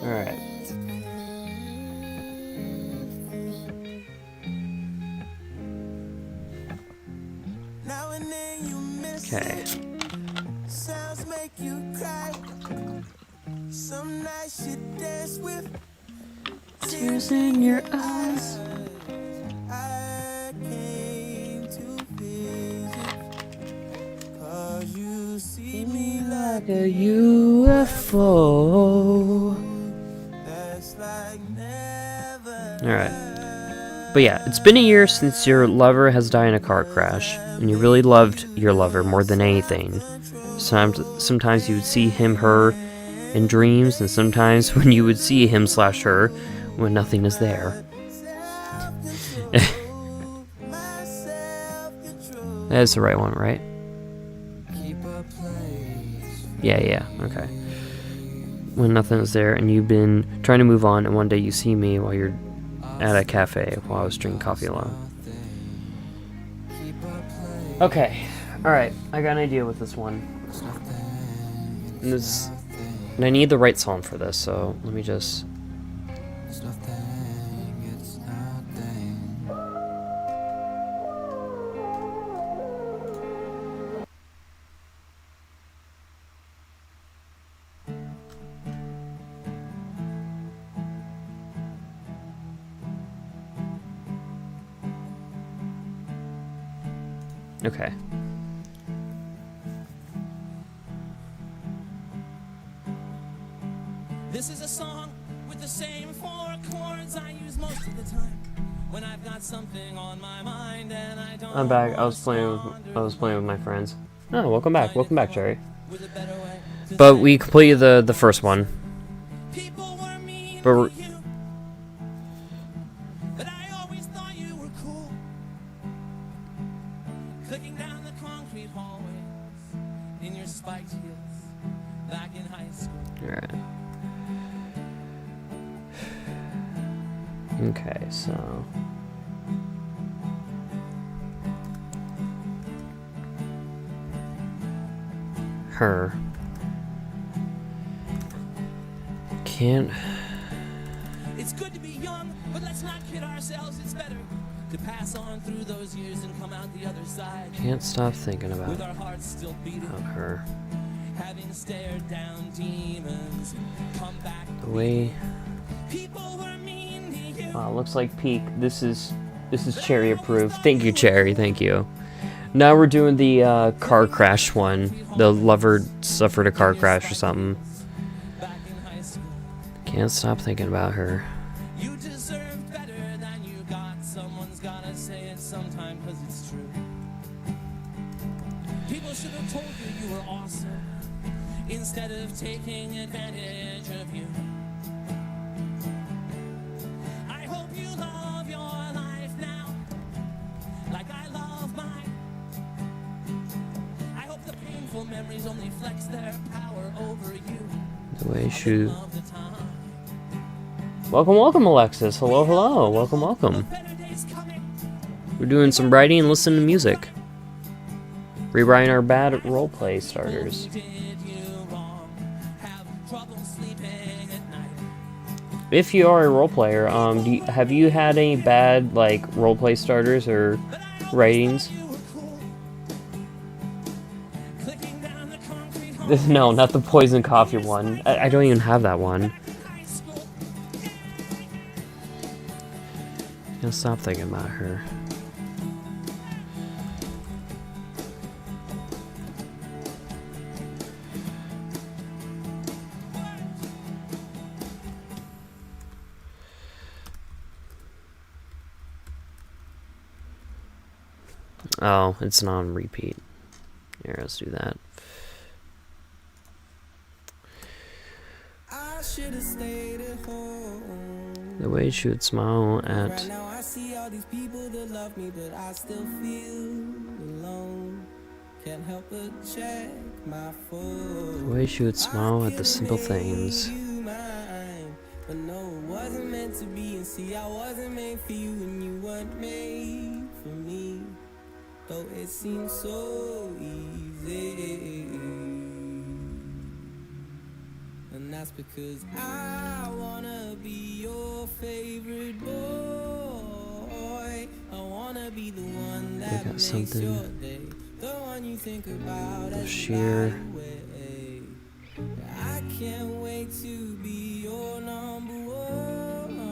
Alright. Okay. Sounds make you cry. Some nights you dance with tears in your eyes. I came to visit 'cause you see me like a UFO. That's like never. Alright. But yeah, it's been a year since your lover has died in a car crash, and you really loved your lover more than anything. Sometimes you would see him, her, in dreams, and sometimes when you would see him / her when nothing is there. That's the right one, right? Yeah, okay. When nothing is there, and you've been trying to move on, and one day you see me while you're at a cafe while I was drinking coffee alone. Okay, alright, I got an idea with this one. And I need the right song for this, so let me just... Okay. This is a song with the same 4 chords I use most of the time when I've got something on my mind and I don't. I'm back. I was playing with my friends. Oh, welcome back, Jerry. But we completed the first one. People were mean But to you, but I always thought you were cool. Clicking down the concrete hallways in your spiked heels back in high school. Alright. Okay, so... Her. Can't... It's good to be young, but let's not kid ourselves. It's better to pass on through those years and come out the other side. Can't stop thinking about with our hearts still beating. Her. Having stared down demons, come back The way... People were mean to you. Wow, looks like peak. This is Cherry approved. Thank you, Cherry. Thank you. Now we're doing the car crash one. The lover suffered a car crash or something. Back in high school, Can't stop thinking about her. you deserved better than you got. Someone's gotta say it sometime, 'cause it's true. People should have told you you were awesome instead of taking advantage of you. I hope you love your life now like I love mine. I hope the painful memories only flex their power over you. The way she... All the time. Welcome, Alexis. Hello. Welcome. Better days coming. We're doing some writing and listening to music. Rewriting our bad roleplay starters. Did you wrong? Have trouble sleeping at night. If you are a role player, have you had any bad like roleplay starters or writings? You were cool. Clicking down the concrete hall No, not the poison coffee one. I don't even have that one. in high school. Can't stop thinking about her. Oh, it's not on repeat. Here, let's do that. I should have stayed at home. The way she would smile Right at... now I see all these people that love me, but I still feel alone. Can't help but check my phone. The way she would smile at the simple things. But no, it wasn't meant to be. And see, I wasn't made for you, and you weren't made for me. Though it seems so easy. And that's because I wanna be your favorite boy. I wanna be the one that makes your day, the one you think about as sheer. I can't wait to be your number one.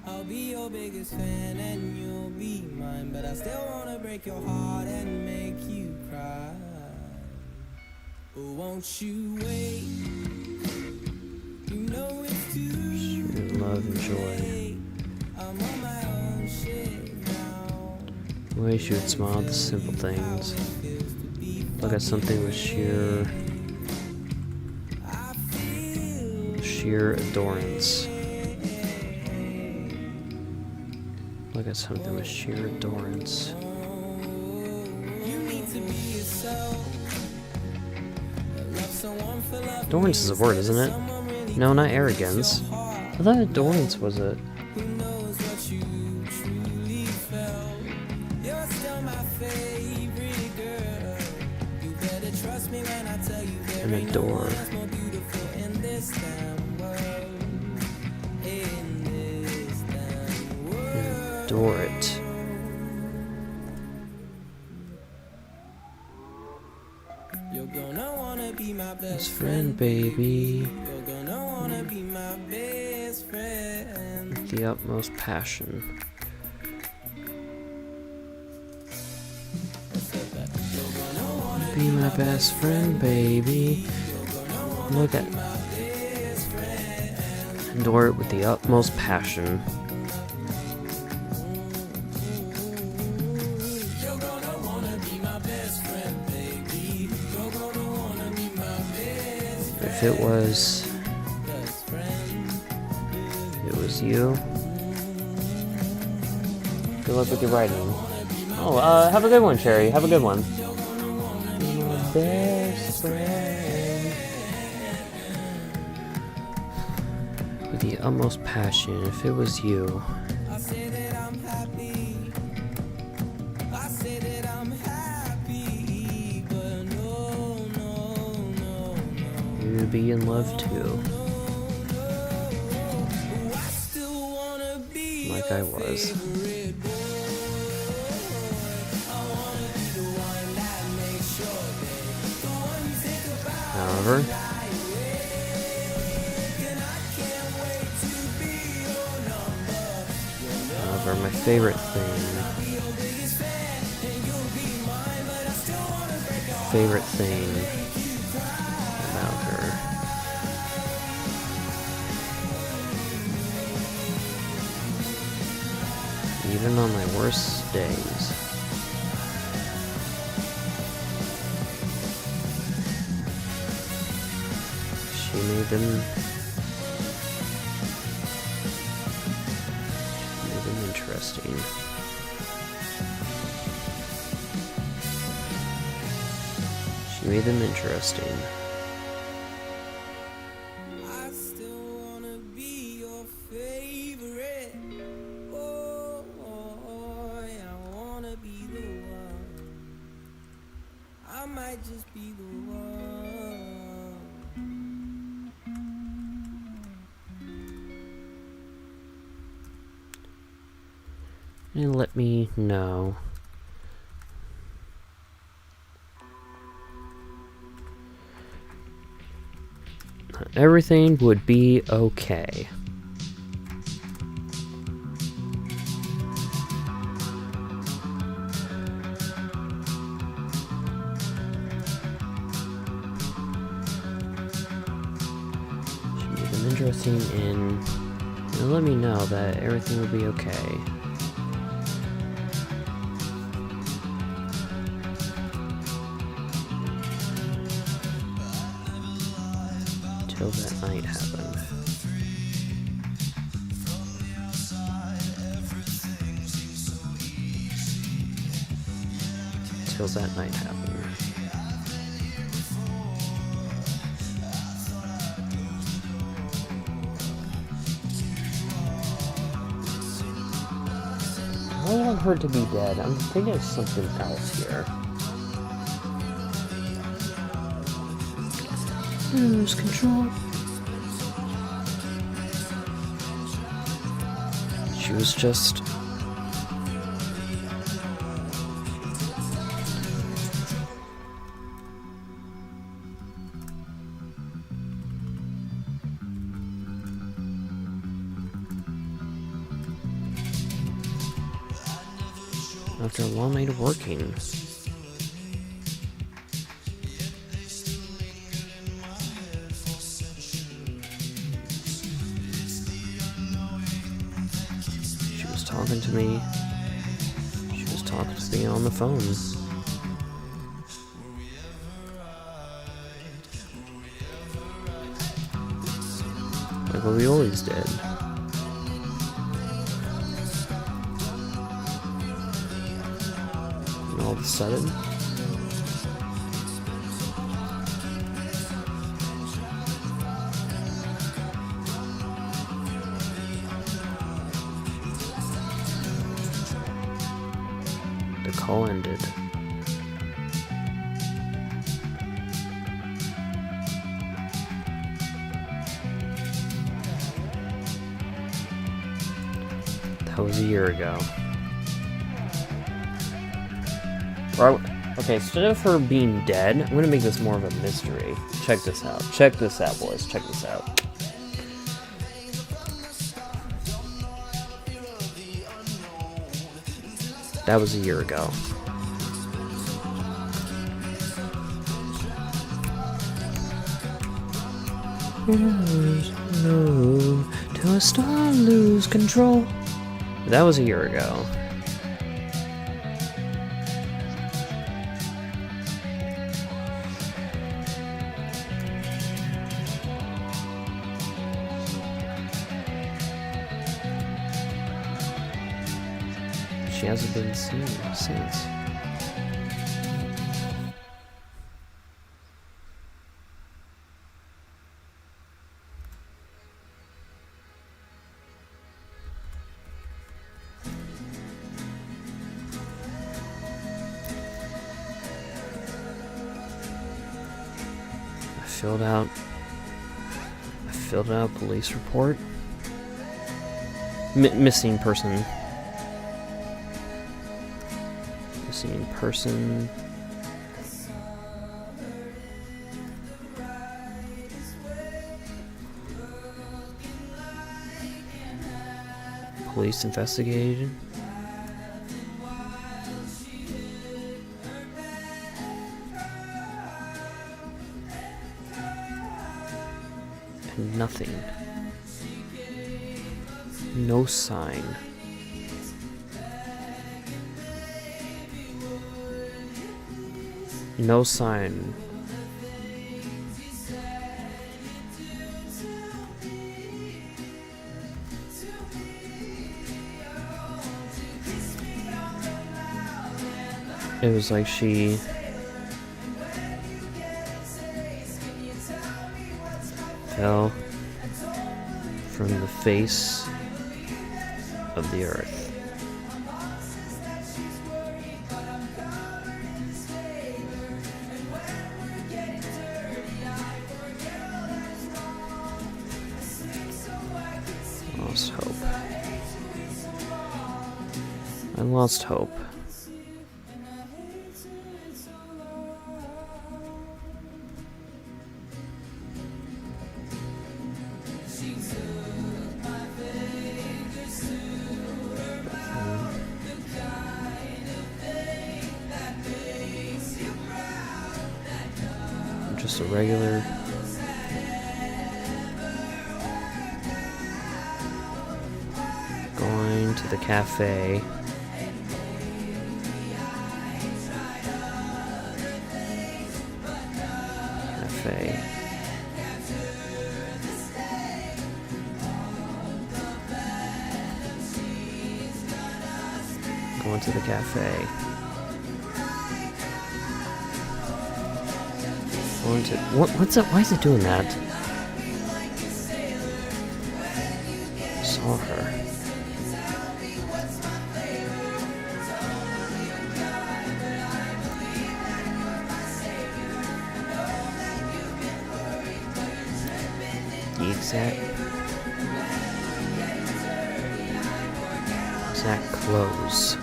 I'll be your biggest fan and you'll be mine, but I still wanna break your heart and make you cry. Oh, won't you wait? You know it's too Love and joy. late. I'm on my own shit now. The way she would smile at the simple things. Look at something with sheer adorance. Look at something with sheer adorance. You need to be yourself. Love someone for love. Adorance is a word, isn't it? No, not arrogance. I thought adorance was it. Who knows what you truly felt? You're still my favorite girl. You better trust me when I tell you there And ain't no adore. one else more beautiful in this damn world. In this damn world. Adore it. You're gonna wanna be my Best best friend, baby. You're gonna wanna be my best friend. With the utmost passion. Be my best friend, baby. Look at. Adore it with the utmost passion. You're gonna wanna be my best friend, baby. You're gonna wanna be my best If it was friend. you. Good luck with your writing. Oh, have a good one, Cherry. Have a good one. My best friend. With the utmost passion, if it was you. I say that I'm happy. I say that I'm happy. But no, no, no, no. You'd be in love too. I still wanna be Like I was. favorite boy. I wanna be the one that makes your day, the one you think about. However, And I can't wait to be your number. my favorite thing. Be your biggest fan, and you'll be mine. But I still wanna break your heart. Favorite thing about her. Even on my worst days. She made them interesting. She made them interesting. I still wanna be your favorite boy. I wanna be the one. I might just be the one. And let me know. Everything would be okay. Should make them interesting and let me know that everything will be okay. Till that night happened. Till that night happened. I don't want her to be dead. I'm thinking of something else here. Lose control. She was just... after a long night of working. She was talking to me. She was talking to me on the phone. Like what we always did. All of a sudden, the call ended. That was a year ago. Okay, instead of her being dead, I'm gonna make this more of a mystery. Check this out. Check this out, boys. Check this out. That was a year ago. No, till a star lose control. That was a year ago. She hasn't been seen since. I filled out a police report. Missing person. Missing person. Police investigated. And nothing. No sign. No sign. It was like she fell from the face of the earth. Lost hope. I lost hope. Just a regular going to the cafe. cafe. What's it? Why is it doing that? Saw her. The exact clothes.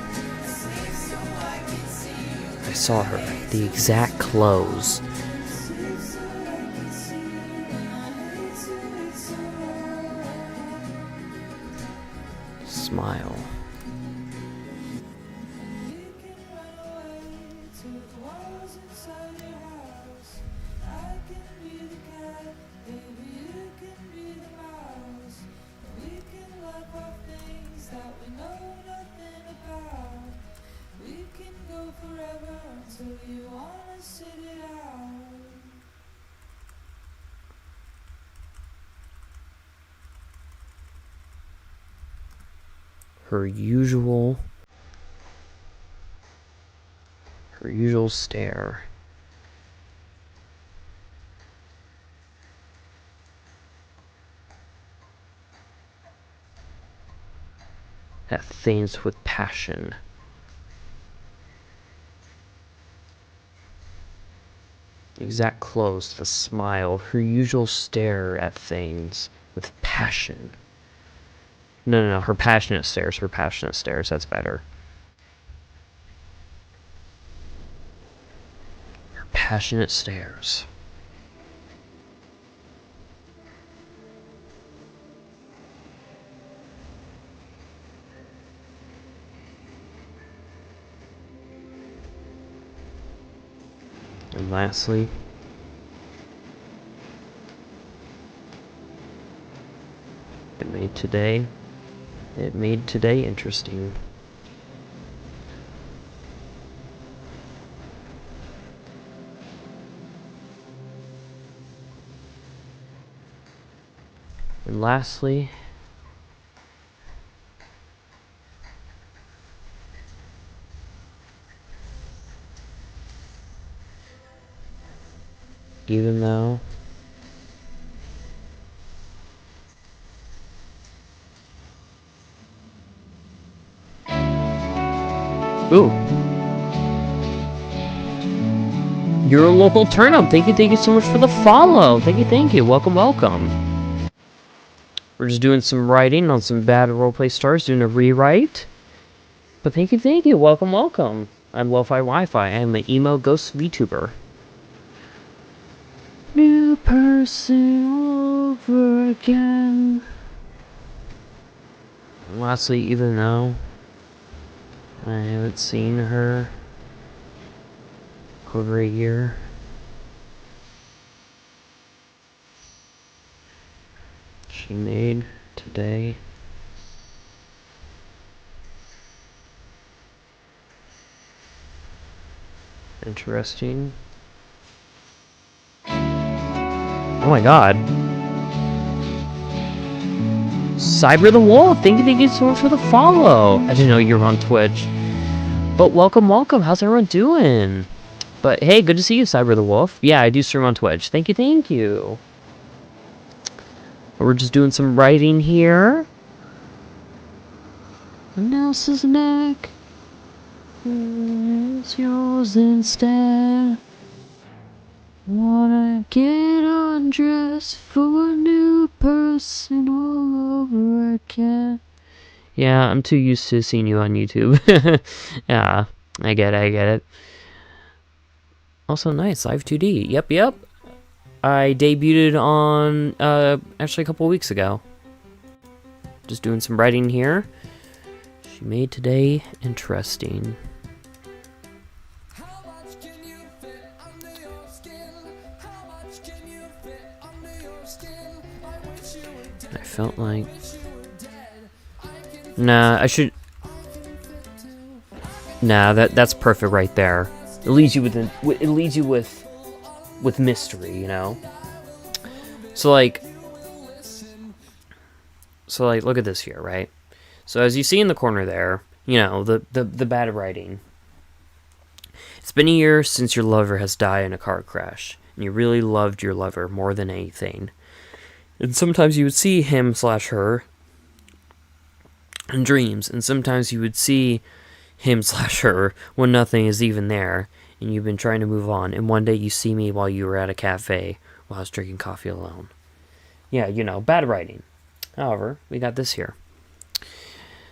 I saw her. The exact clothes. Smile. Her usual stare. At things with passion. Exact close, the smile, her usual stare at things with passion. No, her passionate stares, that's better. Her passionate stares. And lastly, it made today interesting. And lastly, even though ooh, you're a local turnip. Thank you so much for the follow. Thank you. Welcome. We're just doing some writing on some bad roleplay stars, doing a rewrite. But thank you. Welcome. I'm Lo-Fi Wi-Fi. I'm an emo ghost VTuber. New person over again. And lastly, even though I haven't seen her over a year, she made today interesting. Oh my god. Cyber the Wolf, thank you so much for the follow. I didn't know you were on Twitch. But welcome. How's everyone doing? But hey, good to see you, Cyber the Wolf. Yeah, I do stream on Twitch. Thank you. We're just doing some writing here. Nelson's neck is yours instead. Wanna get undressed for a new person all over again. Yeah, I'm too used to seeing you on YouTube. Yeah, I get it. Also nice, Live 2D. Yep. I debuted on, actually a couple weeks ago. Just doing some writing here. She made today interesting. I felt like... Nah, I should... Nah, that's perfect right there. It leaves you with mystery, you know? So like, look at this here, right? So as you see in the corner there, You know, the bad writing. It's been a year since your lover has died in a car crash, and you really loved your lover more than anything. And sometimes you would see him/her in dreams, and sometimes you would see him/her when nothing is even there, and you've been trying to move on, and one day you see me while you were at a cafe while I was drinking coffee alone. Yeah, you know, bad writing. However, we got this here.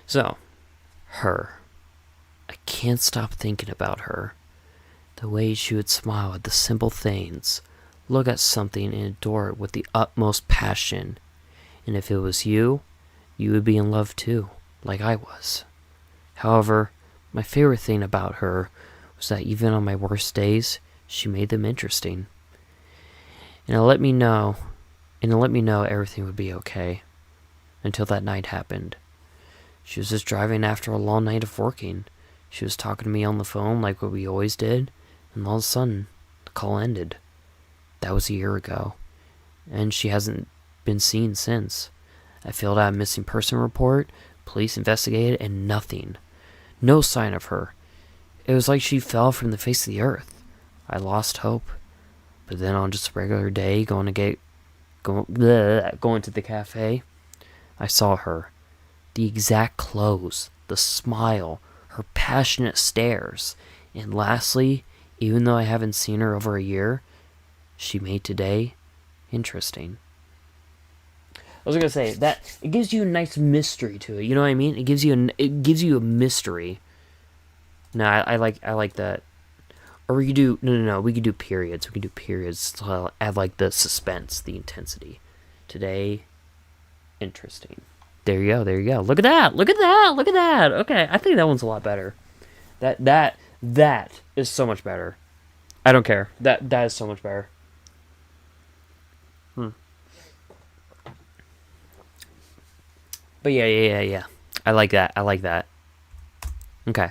So, her. I can't stop thinking about her. The way she would smile at the simple things, look at something and adore it with the utmost passion. And if it was you, you would be in love too, like I was. However, my favorite thing about her was that even on my worst days, she made them interesting. And it let me know everything would be okay. Until that night happened. She was just driving after a long night of working. She was talking to me on the phone like what we always did, and all of a sudden, the call ended. That was a year ago, and she hasn't been seen since. I filled out a missing person report, police investigated, and nothing. No sign of her. It was like she fell from the face of the earth. I lost hope. But then on just a regular day, going to the cafe, I saw her. The exact clothes, the smile, her passionate stares, and lastly, even though I haven't seen her over a year, she made today interesting. I was gonna say that it gives you a nice mystery to it. You know what I mean? It gives you a mystery. No, I like that. Or we could do no. We could do periods. We could do periods to add like the suspense, the intensity. Today, interesting. There you go. Look at that. Okay, I think that one's a lot better. That is so much better. I don't care. That is so much better. But yeah. I like that. Okay.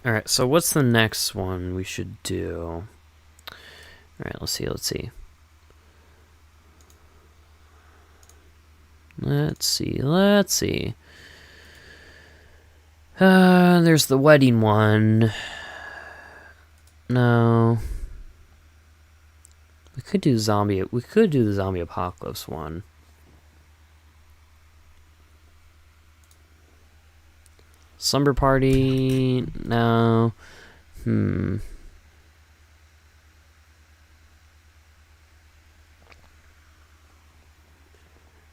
Alright, so what's the next one we should do? Alright, let's see. Let's see. There's the wedding one. No. We could do the zombie apocalypse one. Slumber party. No. I'm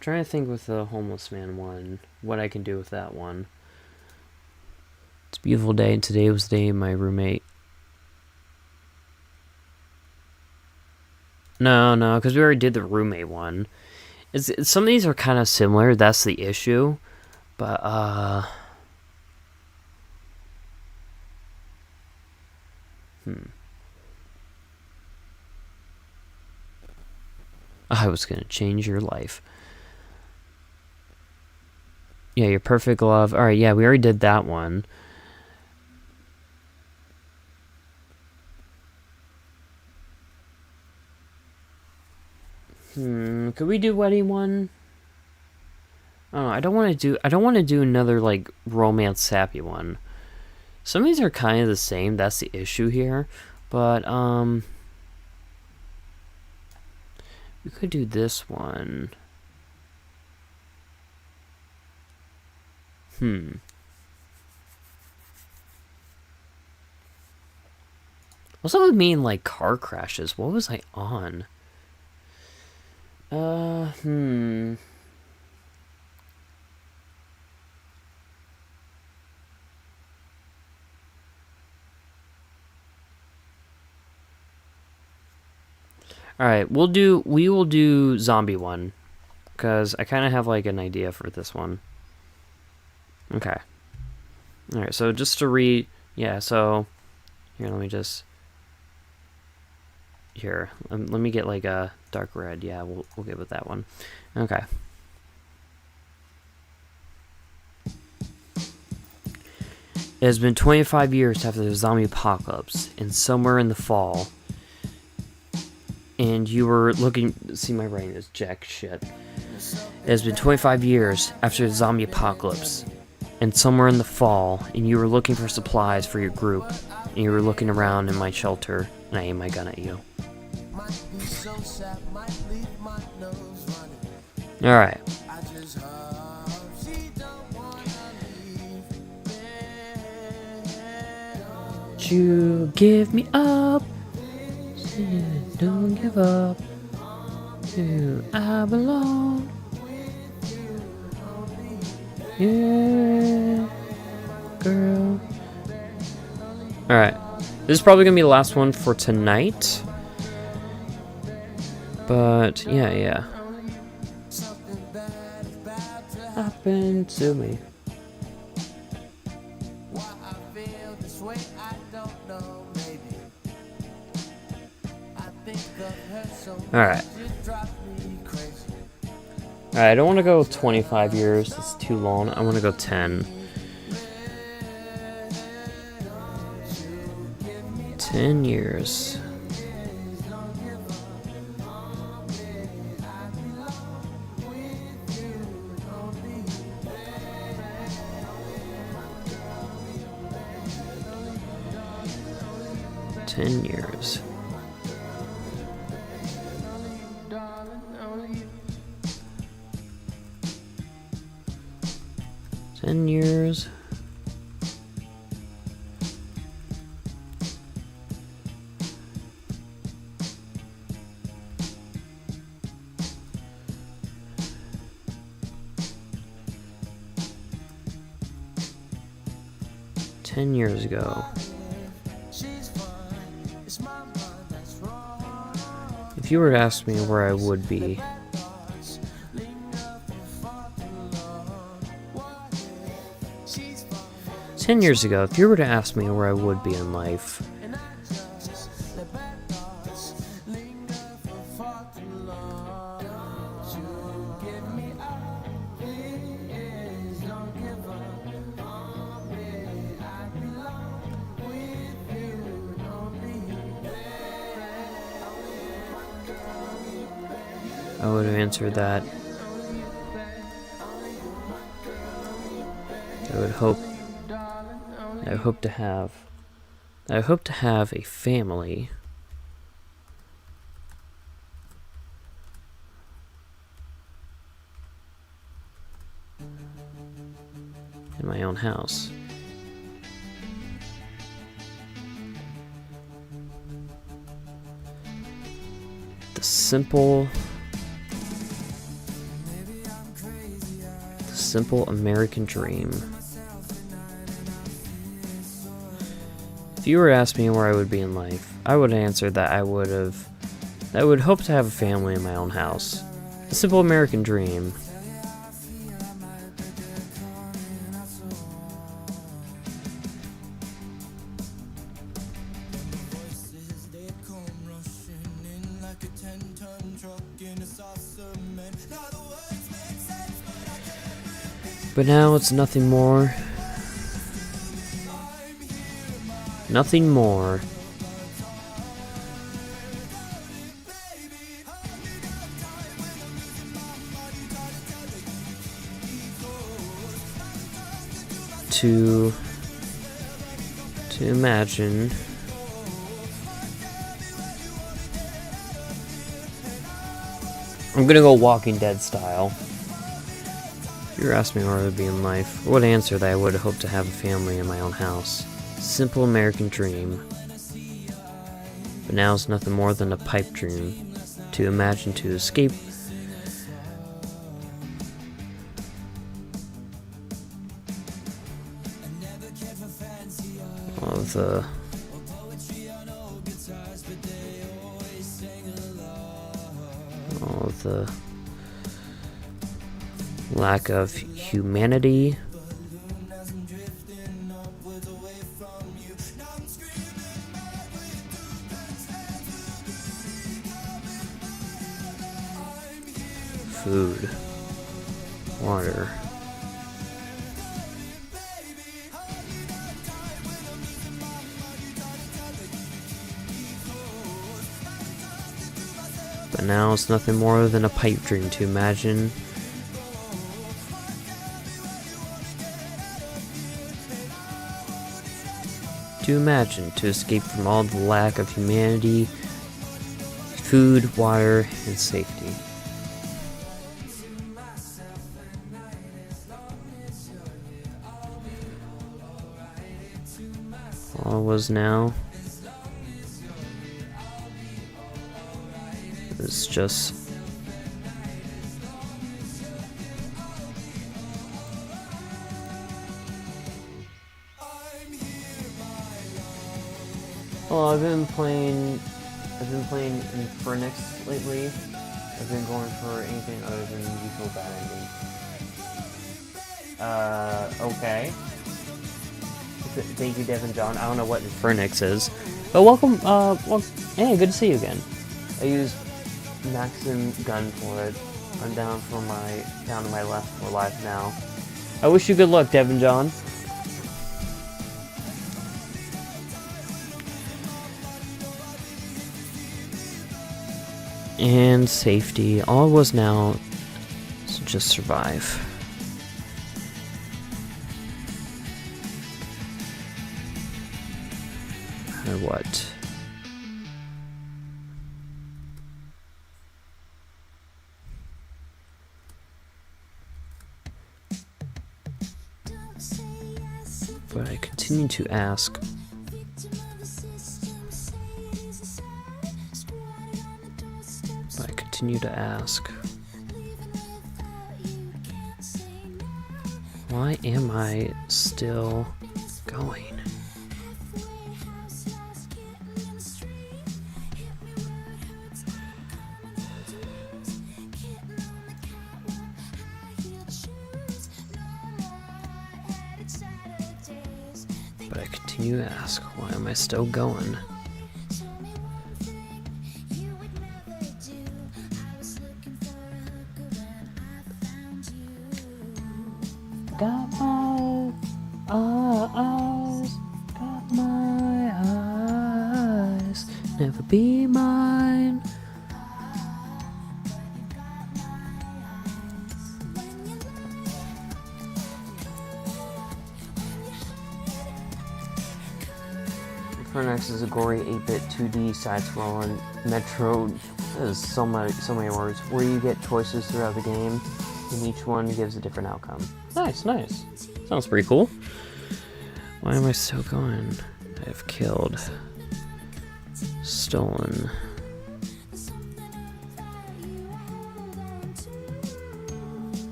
trying to think with the homeless man one, what I can do with that one. It's a beautiful day, and today was the day my roommate. No, because we already did the roommate one. Some of these are kind of similar. That's the issue, but I was gonna change your life. Yeah, your perfect love. Alright, yeah, we already did that one. Could we do wedding one? Oh, I don't want to do another like romance sappy one. Some of these are kind of the same. That's the issue here. But we could do this one. What's up with me in like car crashes? What was I on? Alright, we will do zombie one. Because I kind of have like an idea for this one. Okay. Alright, so just to read, yeah, so here, let me just, here, let me get like a dark red. Yeah, we'll get with that one. Okay. It has been 25 years after the zombie apocalypse, and somewhere in the fall, and you were looking, see my brain is jack shit. It has been 25 years after the zombie apocalypse, and somewhere in the fall, and you were looking for supplies for your group, and you were looking around in my shelter, and I aimed my gun at you. Alright. You give me up, don't give up, I belong, yeah, girl. Alright, this is probably gonna be the last one for tonight, but yeah. Happened to me. Alright. I don't want to go 25 years, it's too long. I want to go 10. 10 years. Years. 10 years. Years ago. If you were to ask me where I would be, years ago, if you were to ask me where I would be in life, I would have answered that I hope to have a family in my own house. The simple American dream. If you were to ask me where I would be in life, I would answer that I would hope to have a family in my own house. The simple American dream. But now it's nothing more. Nothing more. To imagine I'm gonna go Walking Dead style. If you were asking me where I would be in life, I would answer that I would hope to have a family in my own house. Simple American dream. But now it's nothing more than a pipe dream. To imagine to escape of the lack of humanity. Food, water, but now it's nothing more than a pipe dream to imagine to imagine to escape from all the lack of humanity, food, water, and safety. All was now is just well, I've been playing Infernix lately. I've been going for anything other than the usual bad ending. Okay. Thank you, Devin John. I don't know what Infernix is. But welcome, hey, good to see you again. I used Maxim gun for it. I'm down to my left for life now. I wish you good luck, Devin John. And safety. All it was now is to just survive. No matter what. But I continue to ask, why am I still going? But I continue to ask, why am I still going? Got my eyes, never be mine. Infernix is a gory 8-bit 2D side-scrolling Metro. There's so many words. Where you get choices throughout the game, and each one gives a different outcome. Nice. Sounds pretty cool. Why am I still going? I have killed, stolen,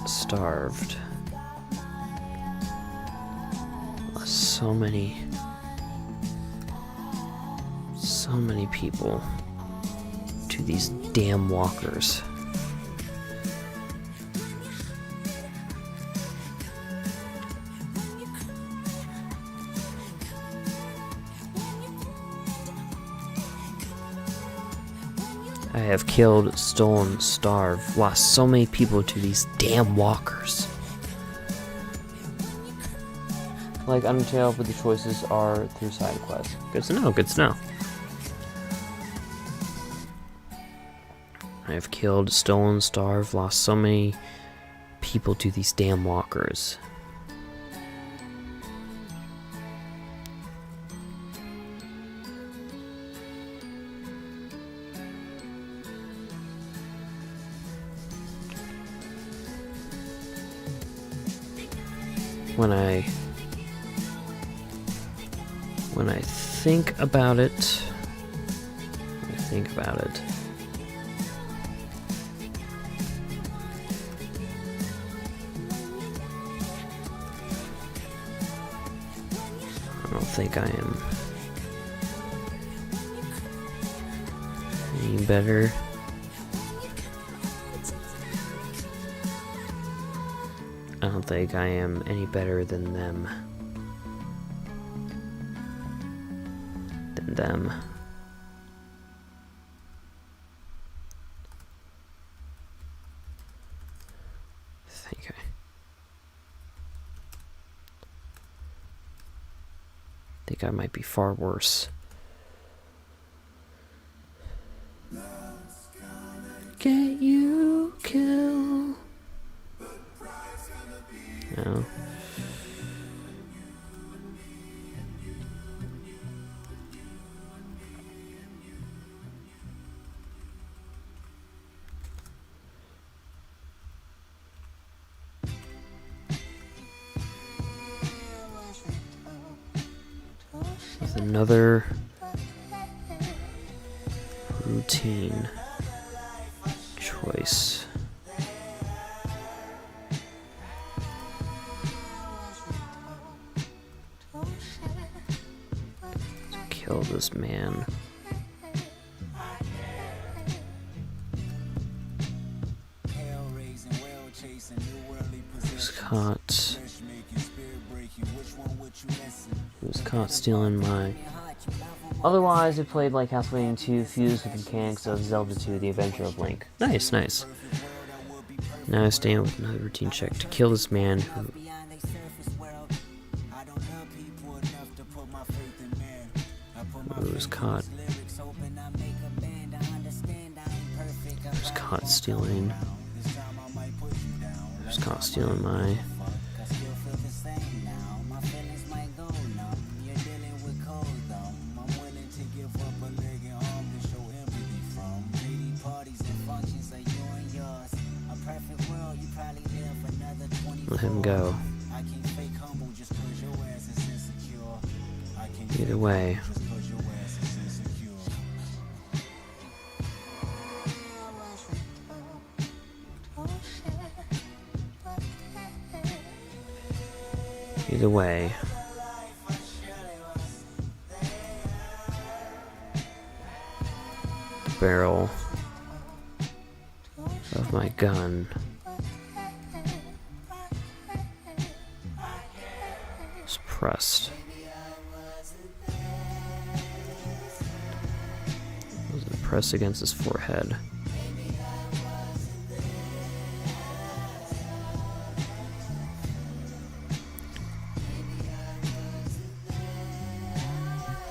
starved. So many people to these damn walkers. I have killed, stolen, starved, lost so many people to these damn walkers. Like Undertale, but the choices are through side quests. Good to know. I have killed, stolen, starved, lost so many people to these damn walkers. When I think about it, I don't think I am any better. I don't think I am any better than them. I think I might be far worse. Get you kill. No. another routine choice. Kill this man. He was caught stealing my... Otherwise, it played like Castlevania 2 fused with the mechanics of Zelda 2, The Adventure of Link. Nice, nice. Now I stand with another routine check to kill this man who was caught stealing. He was caught stealing my... Let him go. Either way. Either way. The barrel of my gun is pressed. Was it pressed against his forehead?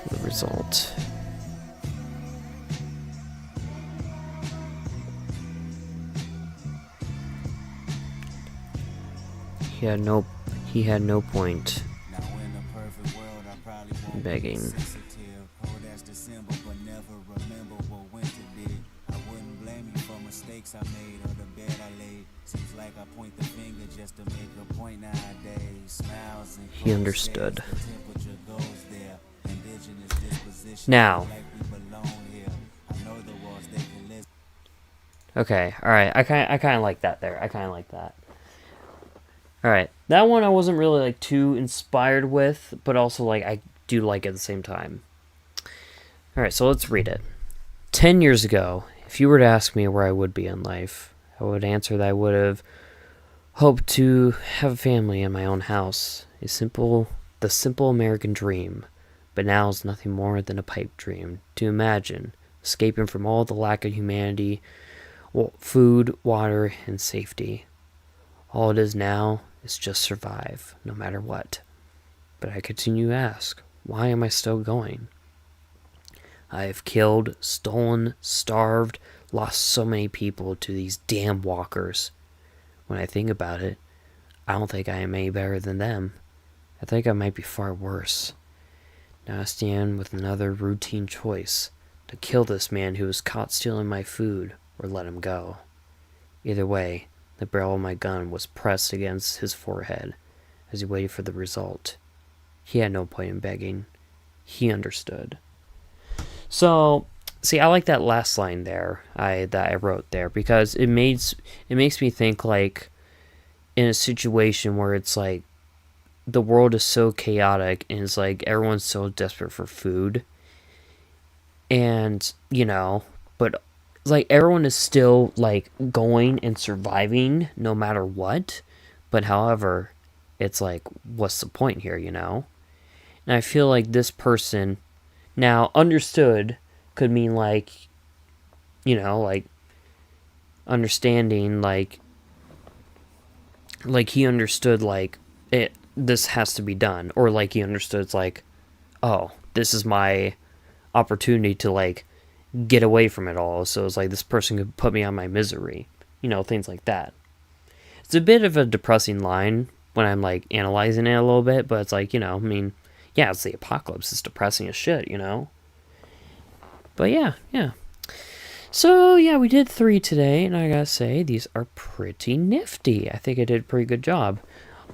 The result. He had no point in begging. He understood. Now. Okay, alright, I kinda like that there. I kinda like that. Alright, that one I wasn't really like too inspired with, but also like I do like it at the same time. Alright, so let's read it. 10 years ago, if you were to ask me where I would be in life, I would answer that I would have hoped to have a family in my own house. The simple American dream. But now is nothing more than a pipe dream. To imagine escaping from all the lack of humanity, food, water, and safety. All it is now is just survive, no matter what. But I continue to ask, why am I still going? I have killed, stolen, starved, lost so many people to these damn walkers. When I think about it, I don't think I am any better than them. I think I might be far worse. Now I stand with another routine choice, to kill this man who was caught stealing my food, or let him go. Either way, the barrel of my gun was pressed against his forehead as he waited for the result. He had no point in begging. He understood. So, see, I like that last line there that I wrote there, because it makes me think like in a situation where it's like the world is so chaotic and it's like everyone's so desperate for food, and but like everyone is still like going and surviving no matter what. But however, it's like, what's the point here, And I feel like this person, now understood could mean like, like understanding, like he understood like this has to be done, or like he understood it's like, oh, this is my opportunity to like get away from it all, so it's like this person could put me on my misery, things like that. It's a bit of a depressing line when I'm like analyzing it a little bit, but it's like, I mean, yeah, it's the apocalypse, it's depressing as shit, but yeah. So yeah, we did 3 today, and I gotta say, these are pretty nifty. I think I did a pretty good job.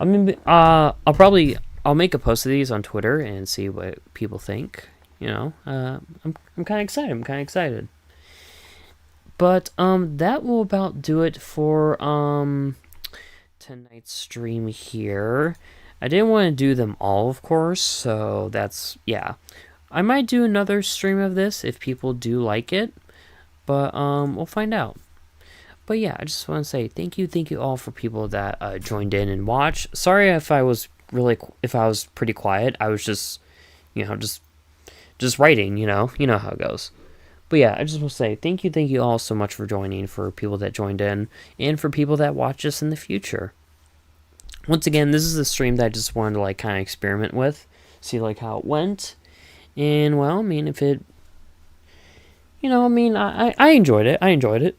I mean, I'll probably I'll make a post of these on Twitter and see what people think. You know, I'm kind of excited. I'm kind of excited. But that will about do it for tonight's stream here. I didn't want to do them all, of course, so that's, yeah. I might do another stream of this if people do like it, but we'll find out. But yeah, I just want to say thank you all for people that joined in and watched. Sorry if I was pretty quiet. I was just, you know, just writing, you know how it goes. But yeah, I just want to say thank you all so much for joining, for people that joined in, and for people that watch us in the future. Once again, this is a stream that I just wanted to like kind of experiment with, see like how it went, and well, I mean, if it, you know, I mean, I enjoyed it,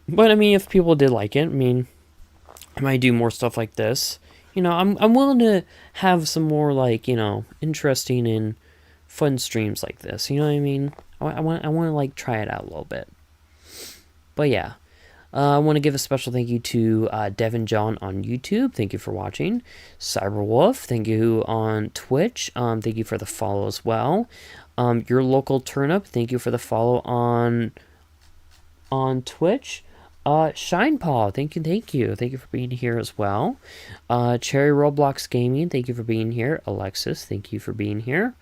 but I mean, if people did like it, I mean, I might do more stuff like this. You know, I'm willing to have some more like, you know, interesting and fun streams like this. You know what I mean? I want to like try it out a little bit. But yeah, I want to give a special thank you to Devin John on YouTube. Thank you for watching. Cyberwolf, thank you on Twitch. Thank you for the follow as well. Your Local Turnip, thank you for the follow on Twitch. Shine Paw, thank you for being here as well. Cherry Roblox Gaming, thank you for being here. Alexis, thank you for being here.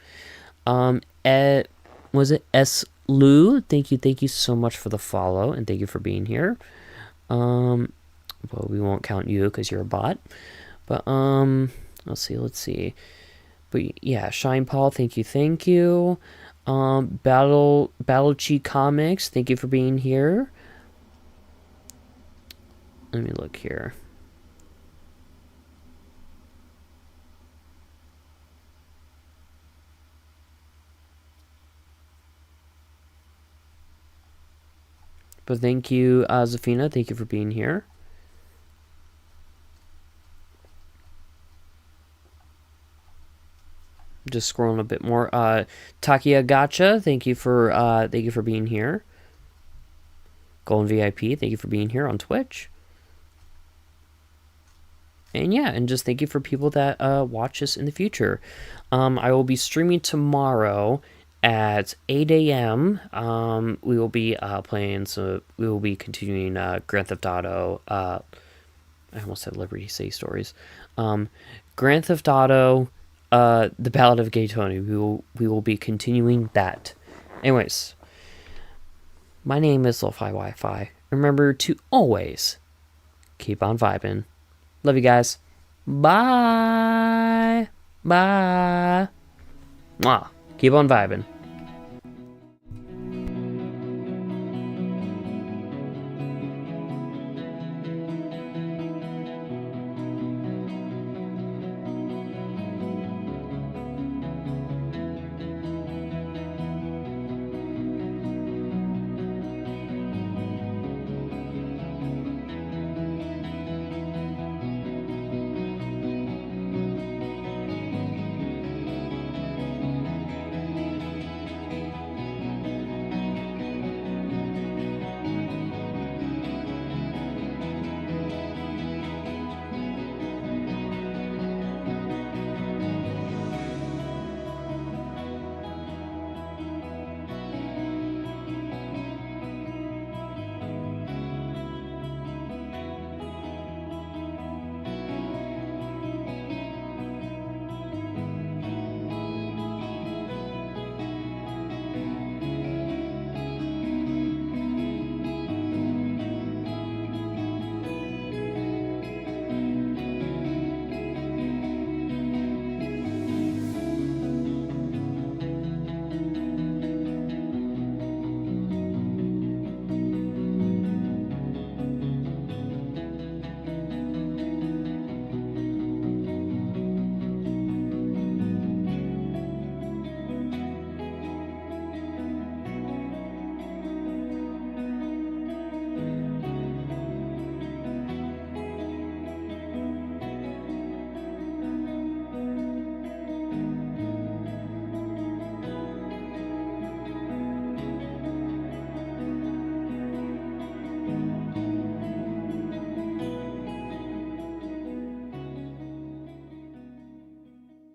Was it S. Lou? Thank you so much for the follow, and thank you for being here. Well, we won't count you because you're a bot. But, let's see. But, yeah, Shine Paul, thank you. Battle Chi Comics, thank you for being here. Let me look here. But thank you, Zafina. Thank you for being here. Just scrolling a bit more. Takia Gacha, thank you for being here. Golden VIP, thank you for being here on Twitch. And yeah, and just thank you for people that watch us in the future. I will be streaming tomorrow at 8 a.m. We will be playing, so we will be continuing Grand Theft Auto. I almost said Liberty City Stories. Grand Theft Auto, The Ballad of Gay Tony. We will be continuing that. Anyways, my name is Lo-Fi Wi-Fi. Remember to always keep on vibing. Love you guys. Bye. Bye. Mwah. Keep on vibing.